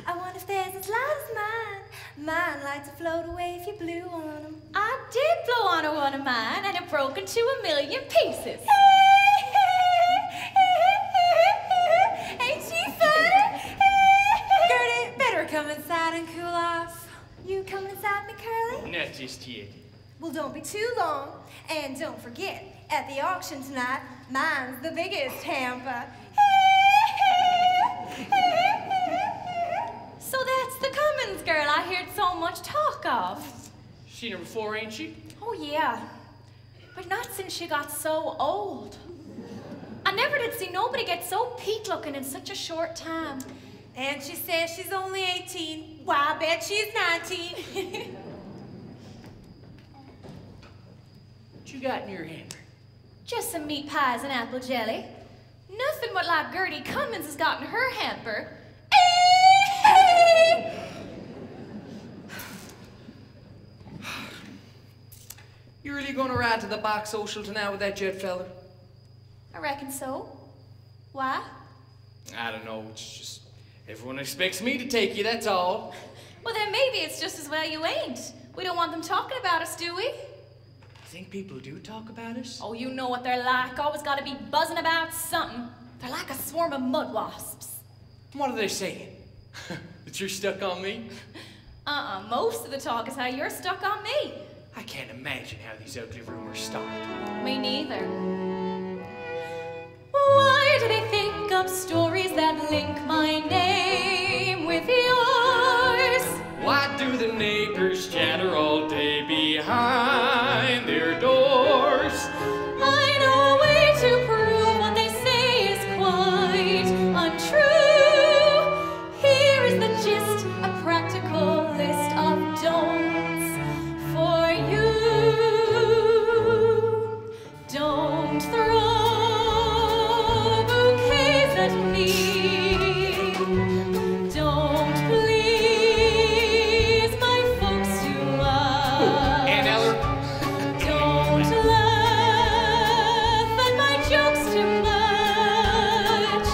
I wonder if theirs as light as mine. Mine lights would float away if you blew on them. I did blow on one of mine, and it broke into a million pieces. Ain't she funny? Gertie, better come inside and cool off. You coming inside me, Curly? Not just yet. Well, don't be too long. And don't forget, at the auction tonight, mine's the biggest hamper. So that's the Cummings girl I heard so much talk of. Seen her before, ain't she? Oh, yeah. But not since she got so old. I never did see nobody get so peak-looking in such a short time. And she says she's only 18. Why, I bet she's 19. What you got in your hand? Just some meat pies and apple jelly. Nothing but like Gertie Cummings has got in her hamper. You really gonna ride to the box social tonight with that Judd fella? I reckon so. Why? I don't know, it's just everyone expects me to take you, that's all. Well, then maybe it's just as well you ain't. We don't want them talking about us, do we? You think people do talk about us? Oh, you know what they're like. Always gotta be buzzing about something. They're like a swarm of mud wasps. What are they saying? That you're stuck on me? Most of the talk is how you're stuck on me. I can't imagine how these ugly rumors start. Me neither. Why do they think up stories that link my name with yours? Why do the neighbors chatter all day behind their doors? I know a way to prove what they say is quite untrue. Here is the gist, a practical list of don'ts for you. Don't throw bouquets at me. Don't please my folks too much. And Eller? Don't laugh at my jokes too much.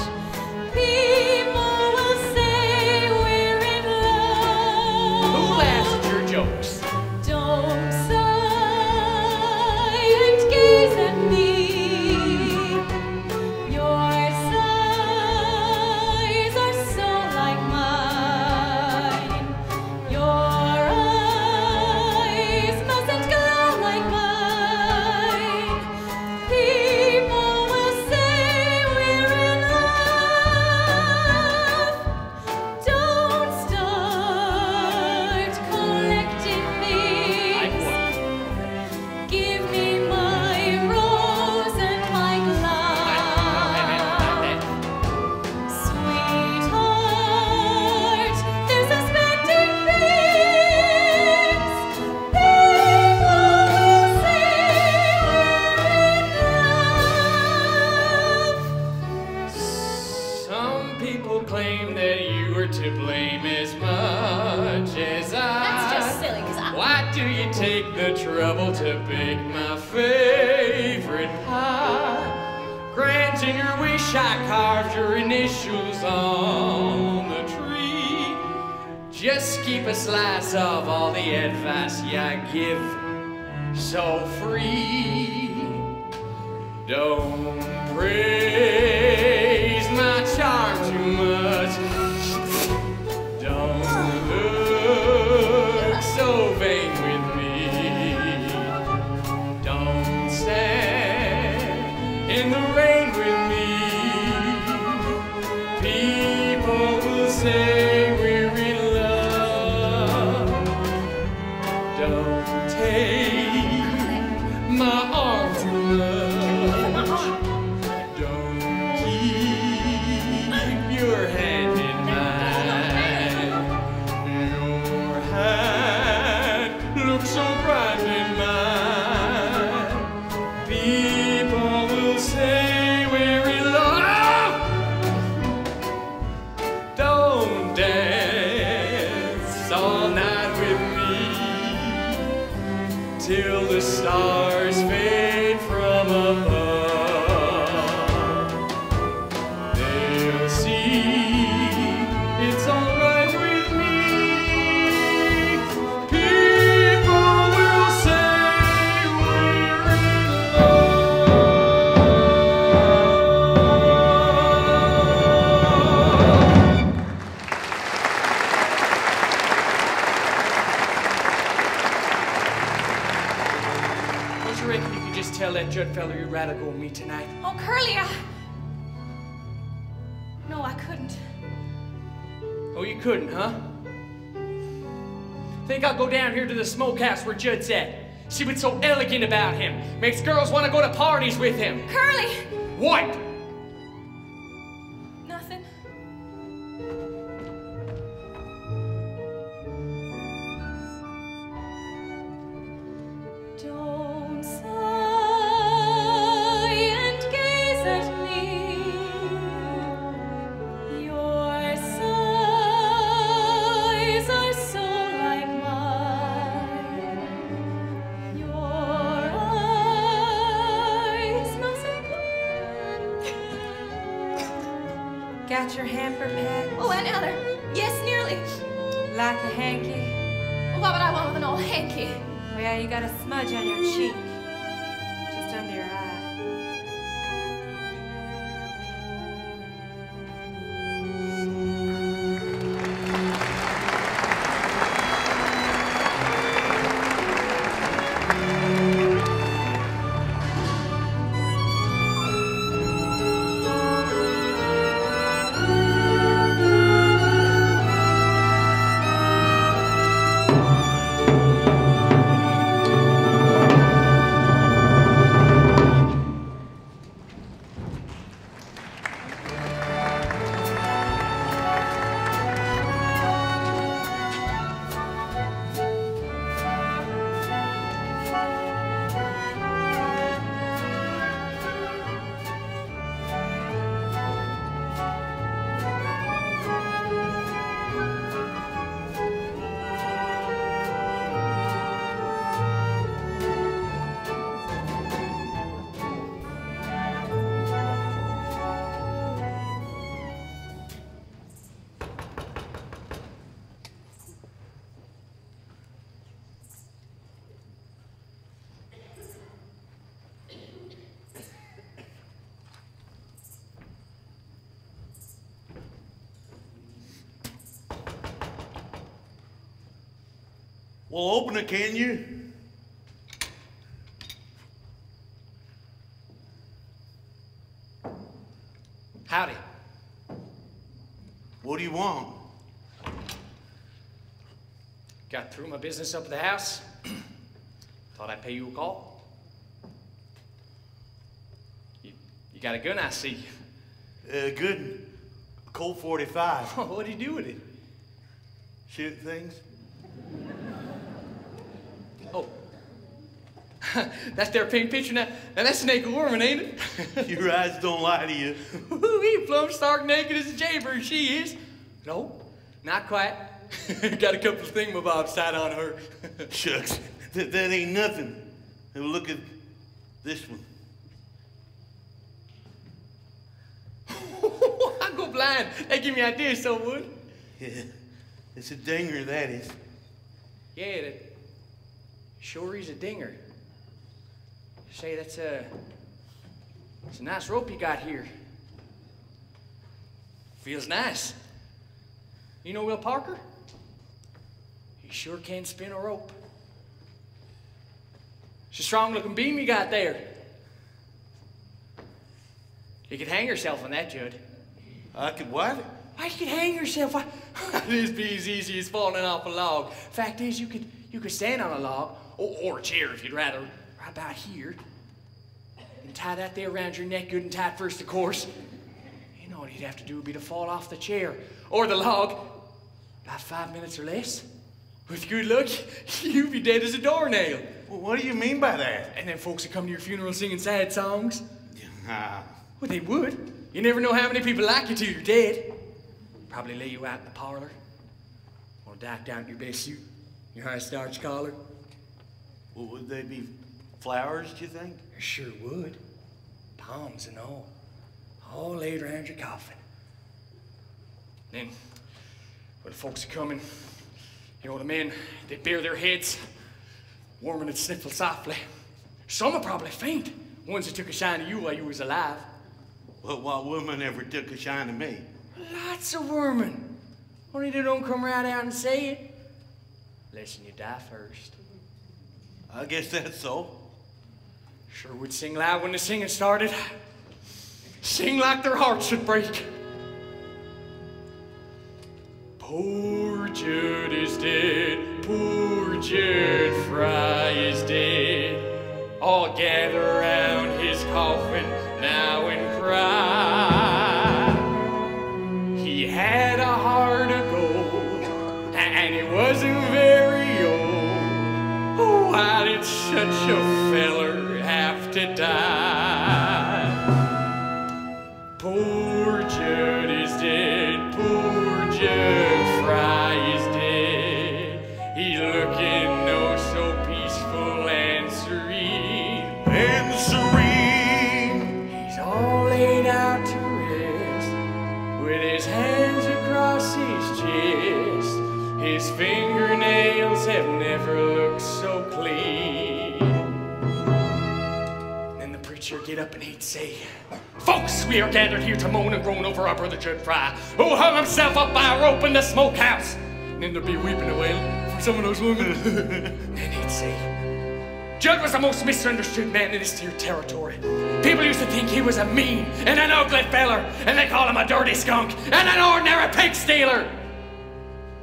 People will say we're in love. Who laughs at your jokes? Don't sigh and gaze at me. Your sighs are so like mine. Your eyes mustn't glow like mine. People will say we're in love. Don't start collecting things. Give me my rose and my glove. Sweetheart, they're suspecting things. People will say we're in love. Some people claim that you were to blame as much as I. That's just silly, 'cause Why do you take the trouble to bake my favorite pie? Granting your wish I carved your initials on the tree. Just keep a slice of all the advice you give so free. Don't praise my charm too much. Don't look so vain with me. Don't stand in the rain with me. People will say we're in love. Don't take my arm too much. Don't keep your hand in mine. Your hand looks so bright in mine. People will say we're in love. Don't dance all night with me till the stars fade from above. They'll see it's all right with me. People will say we're in Don't you reckon you could just tell that Judd fella you'd rather go with me tonight? Oh, Curly, No, I couldn't. Oh, you couldn't, huh? Think I'll go down here to the smokehouse where Judd's at. See what's so elegant about him. Makes girls want to go to parties with him. Curly! What? Nothing. Don't sigh and gaze at me. Your sighs are so like mine. Your eyes mustn't. Got your hamper packed? Oh, Aunt Eller. Yes, nearly. Like a hanky? Well, what would I want with an old hanky? Oh, yeah, you got a smudge on your cheek. Just under your eye. Well, open it, can you? Howdy. What do you want? Got through my business up at the house. Thought I'd pay you a call. You got a gun, I see. Good. Colt 45. What'd you do with it? Shoot things. Oh. That's their pink picture now. Now that's Snake Woman, ain't it? Your eyes don't lie to you. He plumb stark naked as a jaybird, she is. No, not quite. Got a couple of thingamabobs tied on her. Shucks, that ain't nothing. Now look at this one. I go blind. That give me ideas, so would. Yeah, it's a dinger, that is. Yeah, that sure is a dinger. Say, that's It's a nice rope you got here. Feels nice. You know Will Parker? He sure can spin a rope. It's a strong-looking beam you got there. You could hang yourself on that, Judd. I could what? Why, you could hang yourself. This be as easy as falling off a log. Fact is, you could stand on a log, or a chair if you'd rather, right about here, and tie that there around your neck good and tight first, of course. You know what you'd have to do would be to fall off the chair, or the log, about 5 minutes or less. With good luck, you'd be dead as a doornail. Well, what do you mean by that? And then folks would come to your funeral singing sad songs. Well, they would. You never know how many people like you till you're dead. Probably lay you out in the parlor. Or docked out in your best suit, your high starch collar. Well, would they be flowers, do you think? They sure would. Palms and all laid around your coffin. Then, when the folks are coming, you know, the men, they'd bare their heads. Women would sniffle softly. Some would probably faint. Ones that took a shine to you while you was alive. Well, what woman ever took a shine to me? Lots of women. Only they don't come right out and say it. Unless you die first. I guess that's so. Sure would sing loud when the singing started. Sing like their hearts would break. Poor Judd is dead. Poor Judd Fry is dead. All gather round his coffin now and cry. He had a heart of gold, and he wasn't very old. Oh, why did such a feller have to die? Poor Judd is dead, poor Judd Fry is dead. He's looking oh so peaceful and serene. And serene. He's all laid out to rest, with his hands across his chest. His fingernails have never looked so clean. Then the preacher get up and he'd say, "Folks, we are gathered here to moan and groan over our brother Judd Fry, who hung himself up by a rope in the smokehouse." And then there'd be weeping and wailing from some of those women. Then he'd say, "Judd was the most misunderstood man in this here territory. People used to think he was a mean and an ugly feller, and they call him a dirty skunk and an ordinary pig stealer.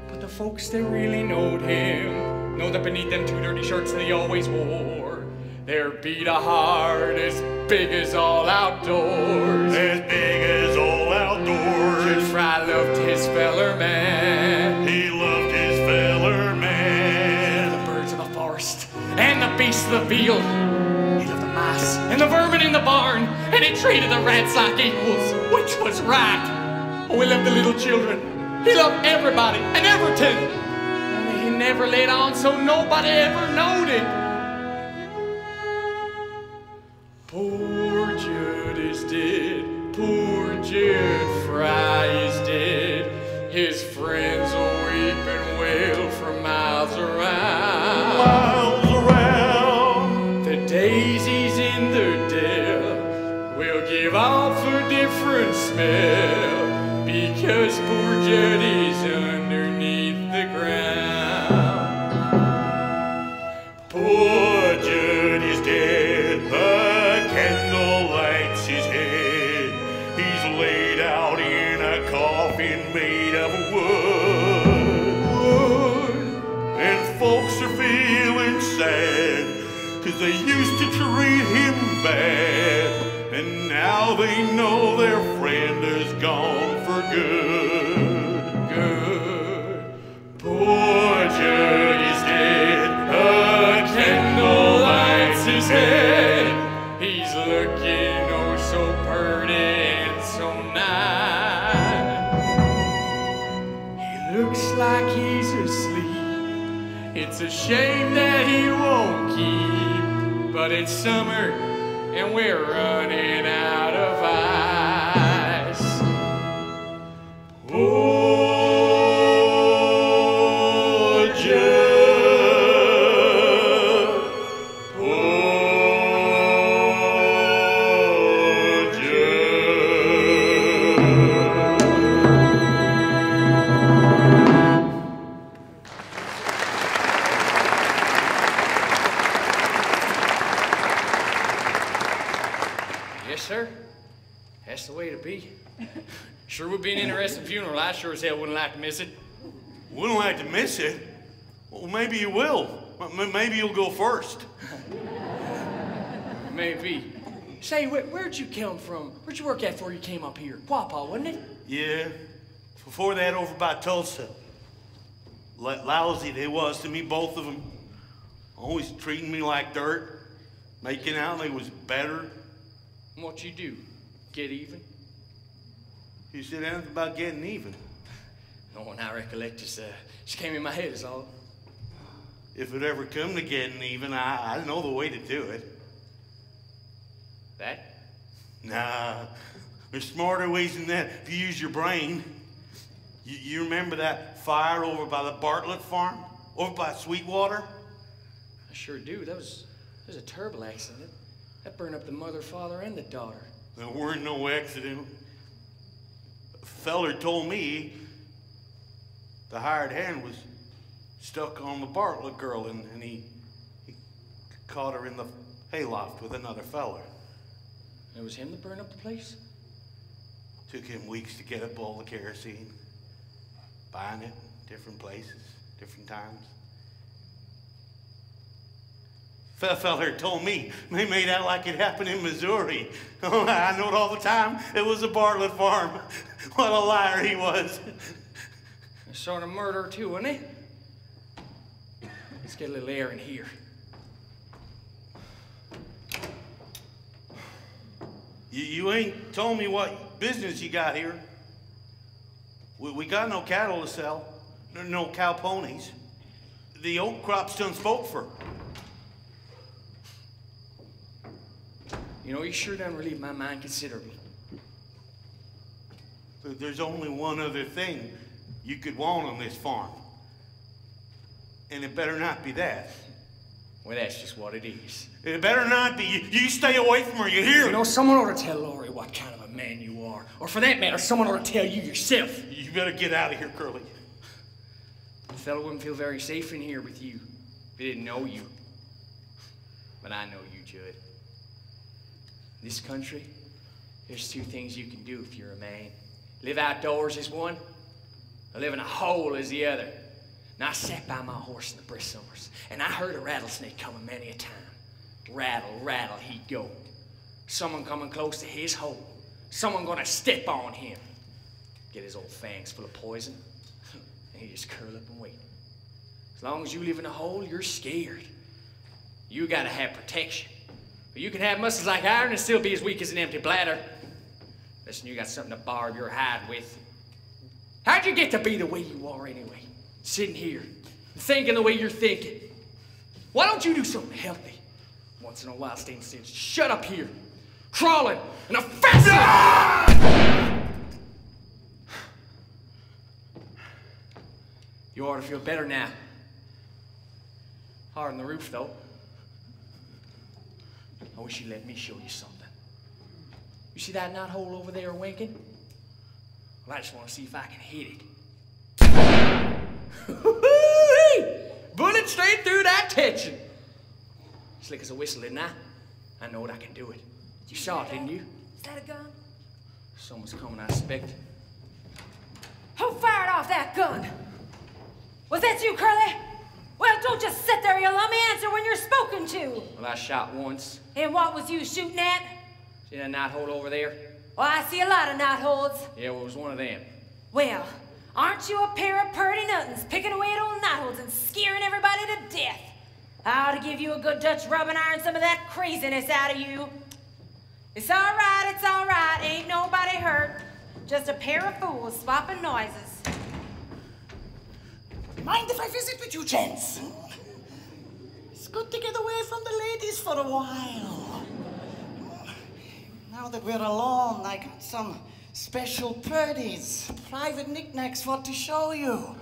But the folks that really knowed him know that beneath them two dirty shirts that he always wore, there beat a heart as big as all outdoors. As big as all outdoors. Judd Fry loved his feller man. He loved his feller man. The birds of the forest and the beasts of the field. He loved the mice and the vermin in the barn, and he treated the rats like equals, which was right. Oh, he loved the little children. He loved everybody and everything. Only he never let on so nobody ever knowed it. Poor Judd is dead. Poor Judd Fry is dead. His friends will weep and wail for miles around. Miles around. The daisies in the dell will give off a different smell, because poor Judd is underneath the ground. Poor Judd is dead. A candle lights his head. He's laid out in a coffin made of wood. And folks are feeling sad, 'cause they used to treat him bad. And now they know their friend is gone for good. Good. Poor Judd is dead. A candle lights his head. He's looking oh so pretty and so nice. He looks like he's asleep. It's a shame that he won't keep, but it's summer and we're running out of ice. Poor Judd, poor to be. Sure would be an interesting funeral. I sure as hell wouldn't like to miss it. Wouldn't like to miss it? Well, maybe you will. Maybe you'll go first. Maybe. Say, where'd you come from? Where'd you work at before you came up here? Quapaw, wasn't it? Yeah. Before that, over by Tulsa. Lousy they was to me, both of them. Always treating me like dirt. Making out they was better. What'd you do? Get even? You said anything about getting even? No one I recollect just came in my head is all. If it ever come to getting even, I know the way to do it. That? Nah, there's smarter ways than that if you use your brain. You remember that fire over by the Bartlett farm? Over by Sweetwater? I sure do. That was a terrible accident. That burned up the mother, father, and the daughter. There weren't no accident. A feller told me the hired hand was stuck on the Bartlett girl, and he caught her in the hayloft with another feller. It was him that burned up the place? Took him weeks to get a bowl of kerosene. Buying it, different places, different times. Feller told me they made out like it happened in Missouri. Oh, I know it all the time. It was a Bartlett farm. What a liar he was. A sort of murderer too, wasn't he? Let's get a little air in here. You ain't told me what business you got here. We got no cattle to sell. No cow ponies. The oat crop's done spoke for. You know, you sure done relieved my mind considerably. There's only one other thing you could want on this farm. And it better not be that. Well, that's just what it is. It better not be. You stay away from her, you hear? You know, someone ought to tell Laurey what kind of a man you are. Or for that matter, someone ought to tell you yourself. You better get out of here, Curly. The fellow wouldn't feel very safe in here with you if he didn't know you. But I know you, Judd. In this country, there's two things you can do if you're a man. Live outdoors is one, or live in a hole is the other. And I sat by my horse in the brisk summers, and I heard a rattlesnake coming many a time. Rattle, rattle, he'd go. Someone coming close to his hole. Someone gonna step on him. Get his old fangs full of poison, and he just curl up and wait. As long as you live in a hole, you're scared. You gotta have protection. But you can have muscles like iron and still be as weak as an empty bladder. Listen, you got something to barb your hide with. How'd you get to be the way you are anyway? Sitting here, thinking the way you're thinking. Why don't you do something healthy? Once in a while, staying still. Shut up here, crawling in a fast. You ought to feel better now. Hard on the roof, though. I wish you'd let me show you something. You see that knothole over there winking? Well, I just want to see if I can hit it. Bullet straight through that tension. Slick as a whistle, didn't I? I know what I can do it. You saw it, didn't you? Is that a gun? Someone's coming, I expect. Who fired off that gun? Was that you, Curly? Well, don't just sit there, Elam. Answer when you're spoken to. Well, I shot once. And what was you shooting at? See that knothole over there? Well, I see a lot of knotholes. Yeah, well, it was one of them. Well, aren't you a pair of purty nothings picking away at old knotholes and scaring everybody to death? I ought to give you a good Dutch rub and iron some of that craziness out of you. It's all right, ain't nobody hurt. Just a pair of fools swapping noises. Mind if I visit with you, gents? It's good to get away from the ladies for a while. Now that we're alone, I got some special purdies, private knickknacks for to show you.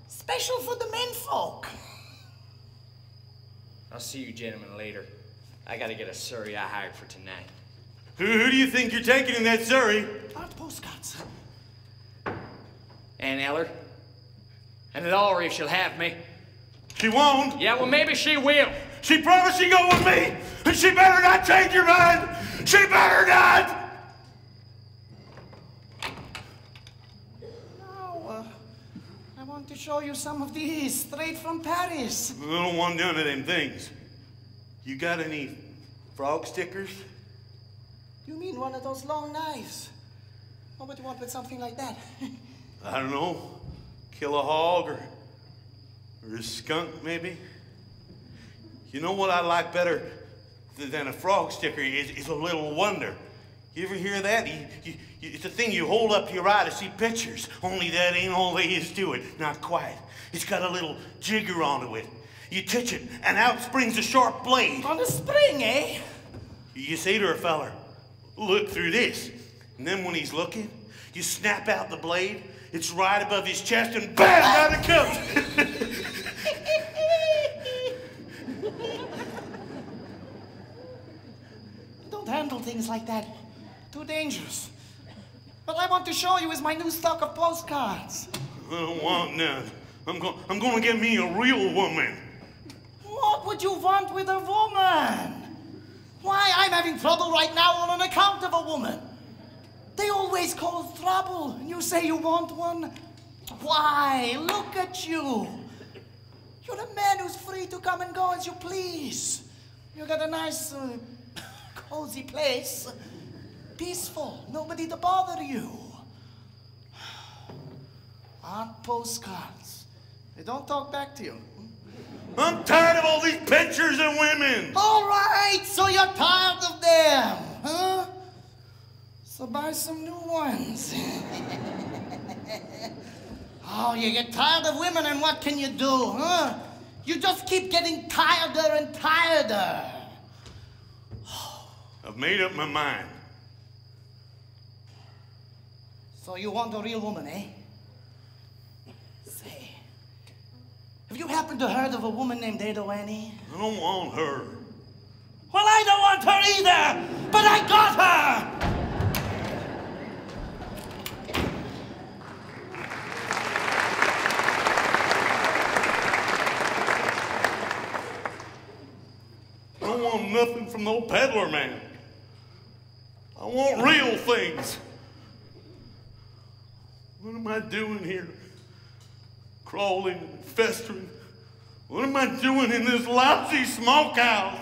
Special for the menfolk. I'll see you gentlemen later. I gotta get a surrey I hired for tonight. Who do you think you're taking in that surrey? Art postcards. Aunt Eller. And Laurey, if she'll have me. She won't. Yeah, well, maybe she will. She promised she'd go with me, and she better not change her mind. She better not. want to show you some of these, straight from Paris. I don't want none of them things. You got any frog stickers? You mean one of those long knives? What would you want with something like that? I don't know. Kill a hog or a skunk, maybe? You know what I like better than a frog sticker is a little wonder. You ever hear that? It's a thing you hold up to your eye to see pictures. Only that ain't all there is to it. Not quite. It's got a little jigger onto it. You touch it, and out springs a sharp blade. On the spring, eh? You say to a feller, look through this. And then when he's looking, you snap out the blade. It's right above his chest, and bam, out it comes. Don't handle things like that. Too dangerous. What I want to show you is my new stock of postcards. I don't want none. I'm gonna get me a real woman. What would you want with a woman? Why, I'm having trouble right now on account of a woman. They always cause trouble, and you say you want one? Why, look at you. You're a man who's free to come and go as you please. You got a nice, cozy place. Peaceful, nobody to bother you. Art postcards. They don't talk back to you. I'm tired of all these pictures of women. All right, so you're tired of them, huh? So buy some new ones. Oh, you get tired of women, and what can you do, huh? You just keep getting tireder and tireder. I've made up my mind. So you want a real woman, eh? Say, have you happened to heard of a woman named Ado Annie? I don't want her. Well, I don't want her either, but I got her! I don't want nothing from no peddler man. I want real things. What am I doing here? Crawling and festering. What am I doing in this lousy smokehouse?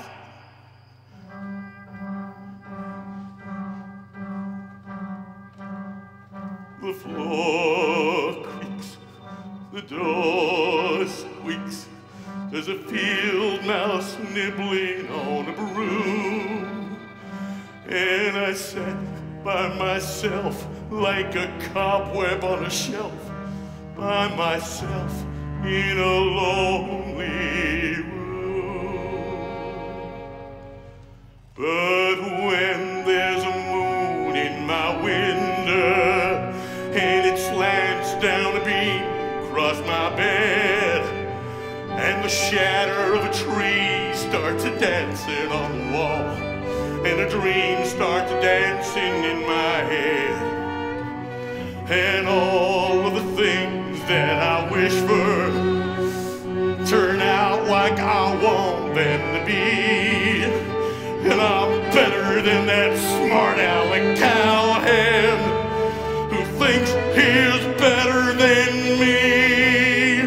The floor creaks, the door squeaks. There's a field mouse nibbling on a broom. And I sat by myself like a cobweb on a shelf, by myself in a lonely room. But when there's a moon in my window and it slants down a beam across my bed, and the shadow of a tree starts a-dancing on the wall, and a dream starts dancing in my head, and all of the things that I wish for turn out like I want them to be, and I'm better than that smart aleck cowhand who thinks he's better than me,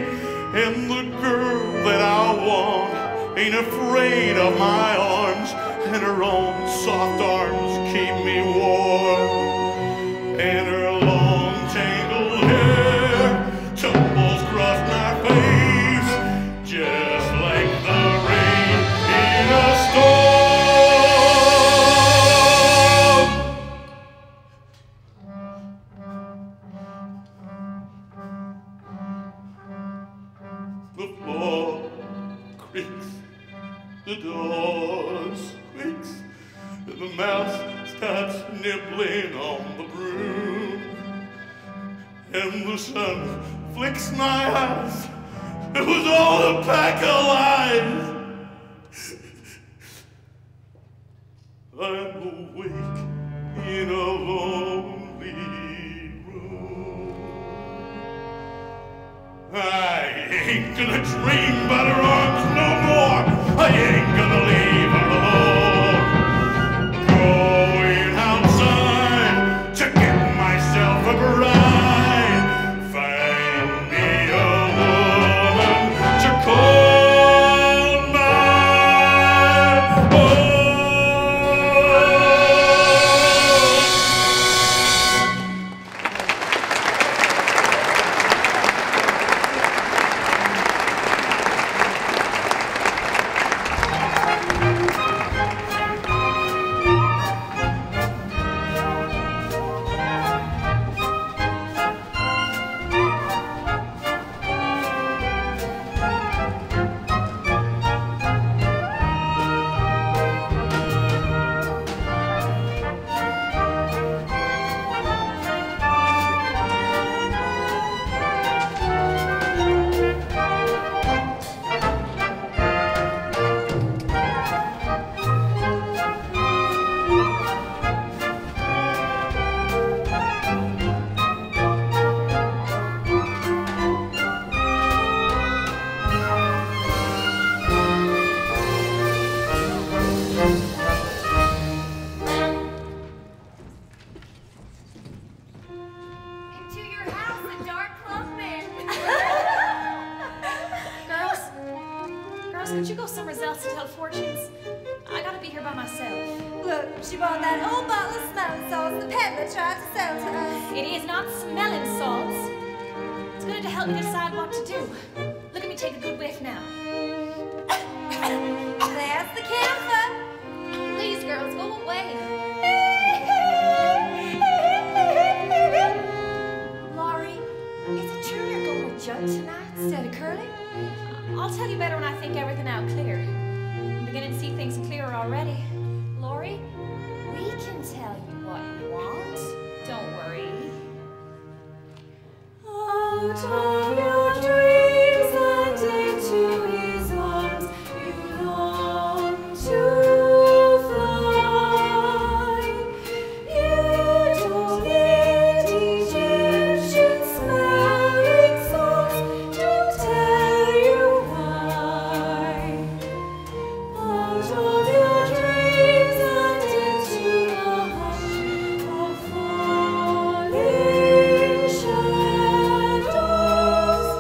and the girl that I want ain't afraid of my arms, and her own soft arms keep me warm, and her long tangled hair tumbles across my face just like the rain in a storm. The floor creaks, the doors squeaks, and the mouse starts nibbling on the broom, and the sun flicks my eyes. It was all a pack of lies. I'm awake in a lonely room. I ain't gonna dream about her arms no more. I ain't gonna leave her alone. Going outside to get myself a bride. Find me a else to tell fortunes. I gotta be here by myself. Look, she bought that old bottle of smelling salts the peddler tried to sell to us. It is not smelling salts. It's gonna help me decide what to do. Look at me take a good whiff now. There's the camphor. Please, girls, go away. Laurey, is it true you're going with Judd tonight instead of Curly? I'll tell you better when I think everything out clear. I'm beginning to see things clearer already. Laurey, we can tell you what you want. Don't worry. Out of your dreams and into his arms you long to fly. You don't need Egyptian smelling salts to tell you why. Out of your dreams and into the hush of falling shadows.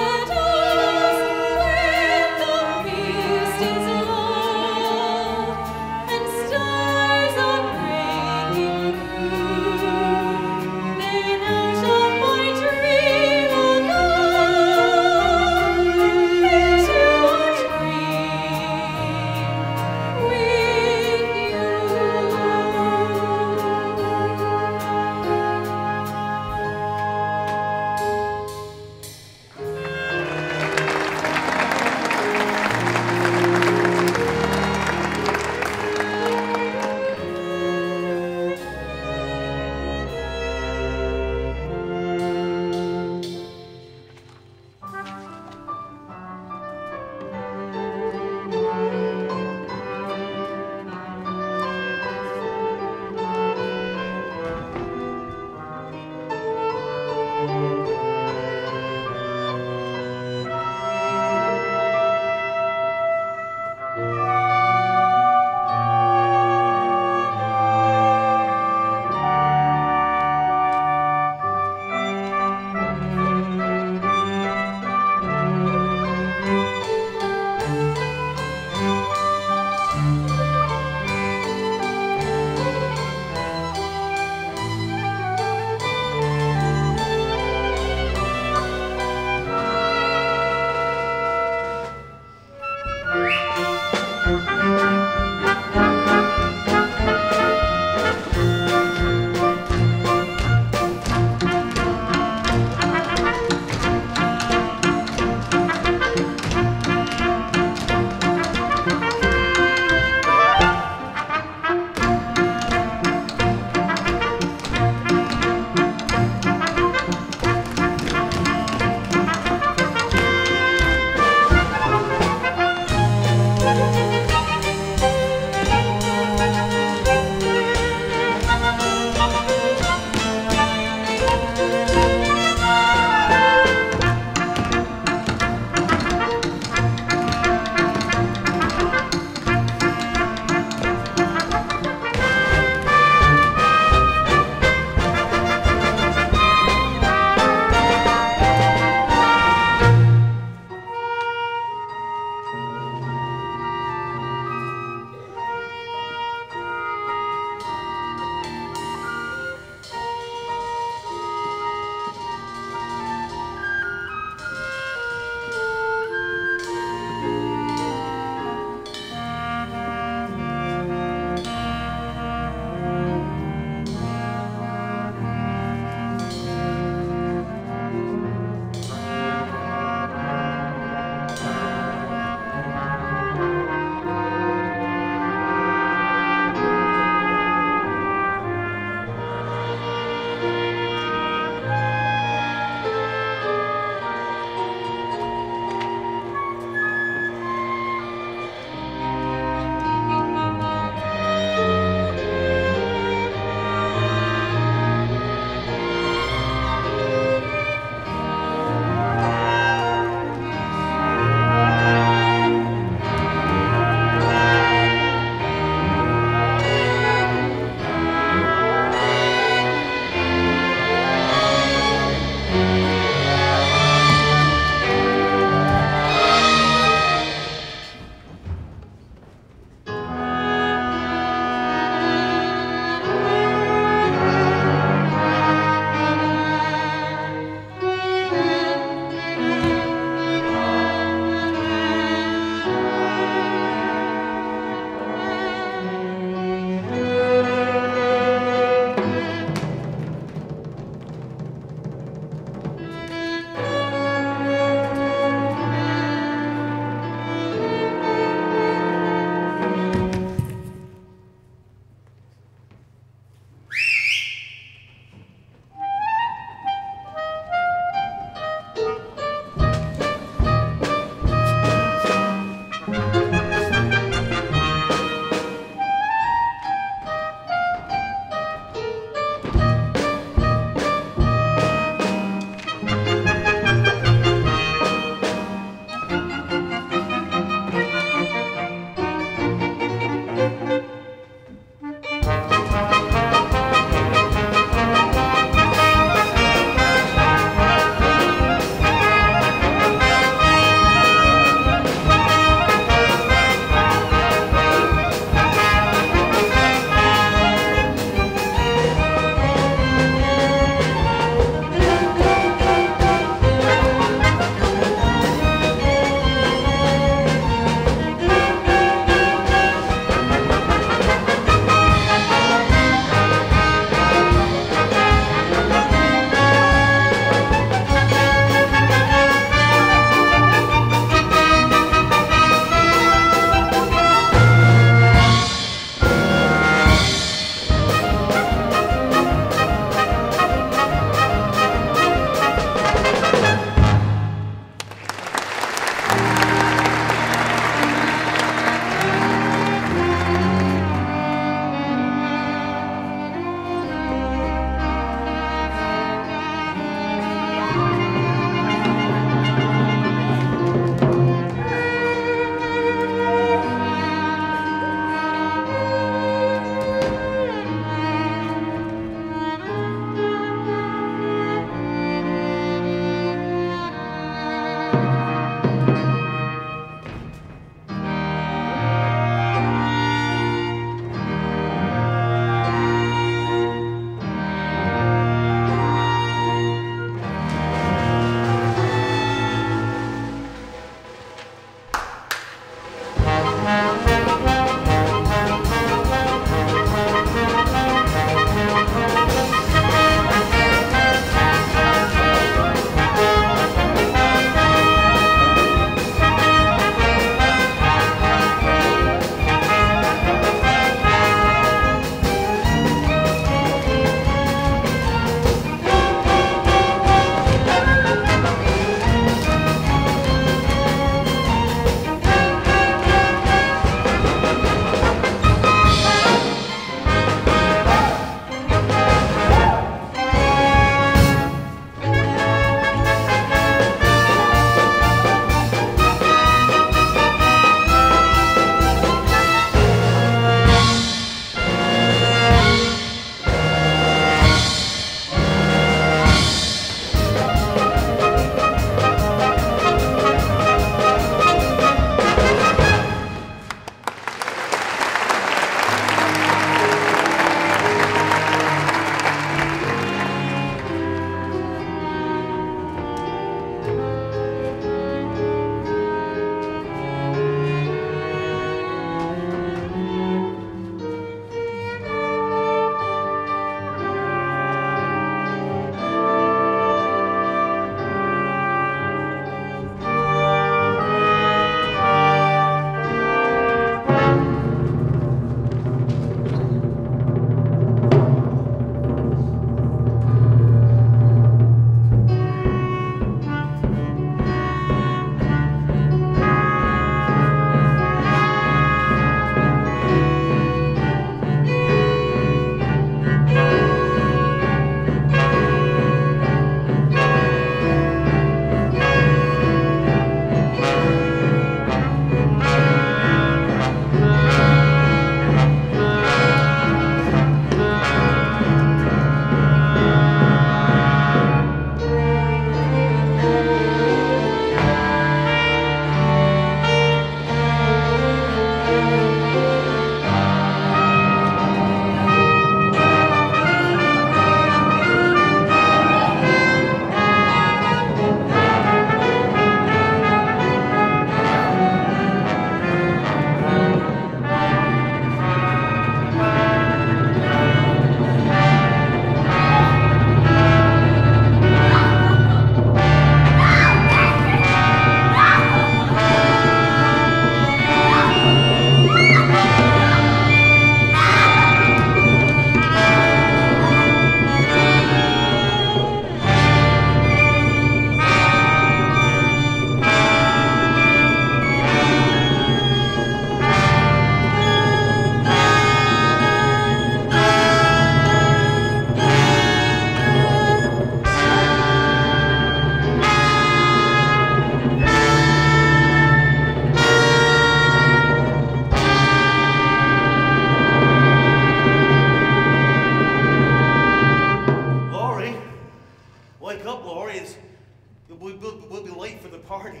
We'll be late for the party.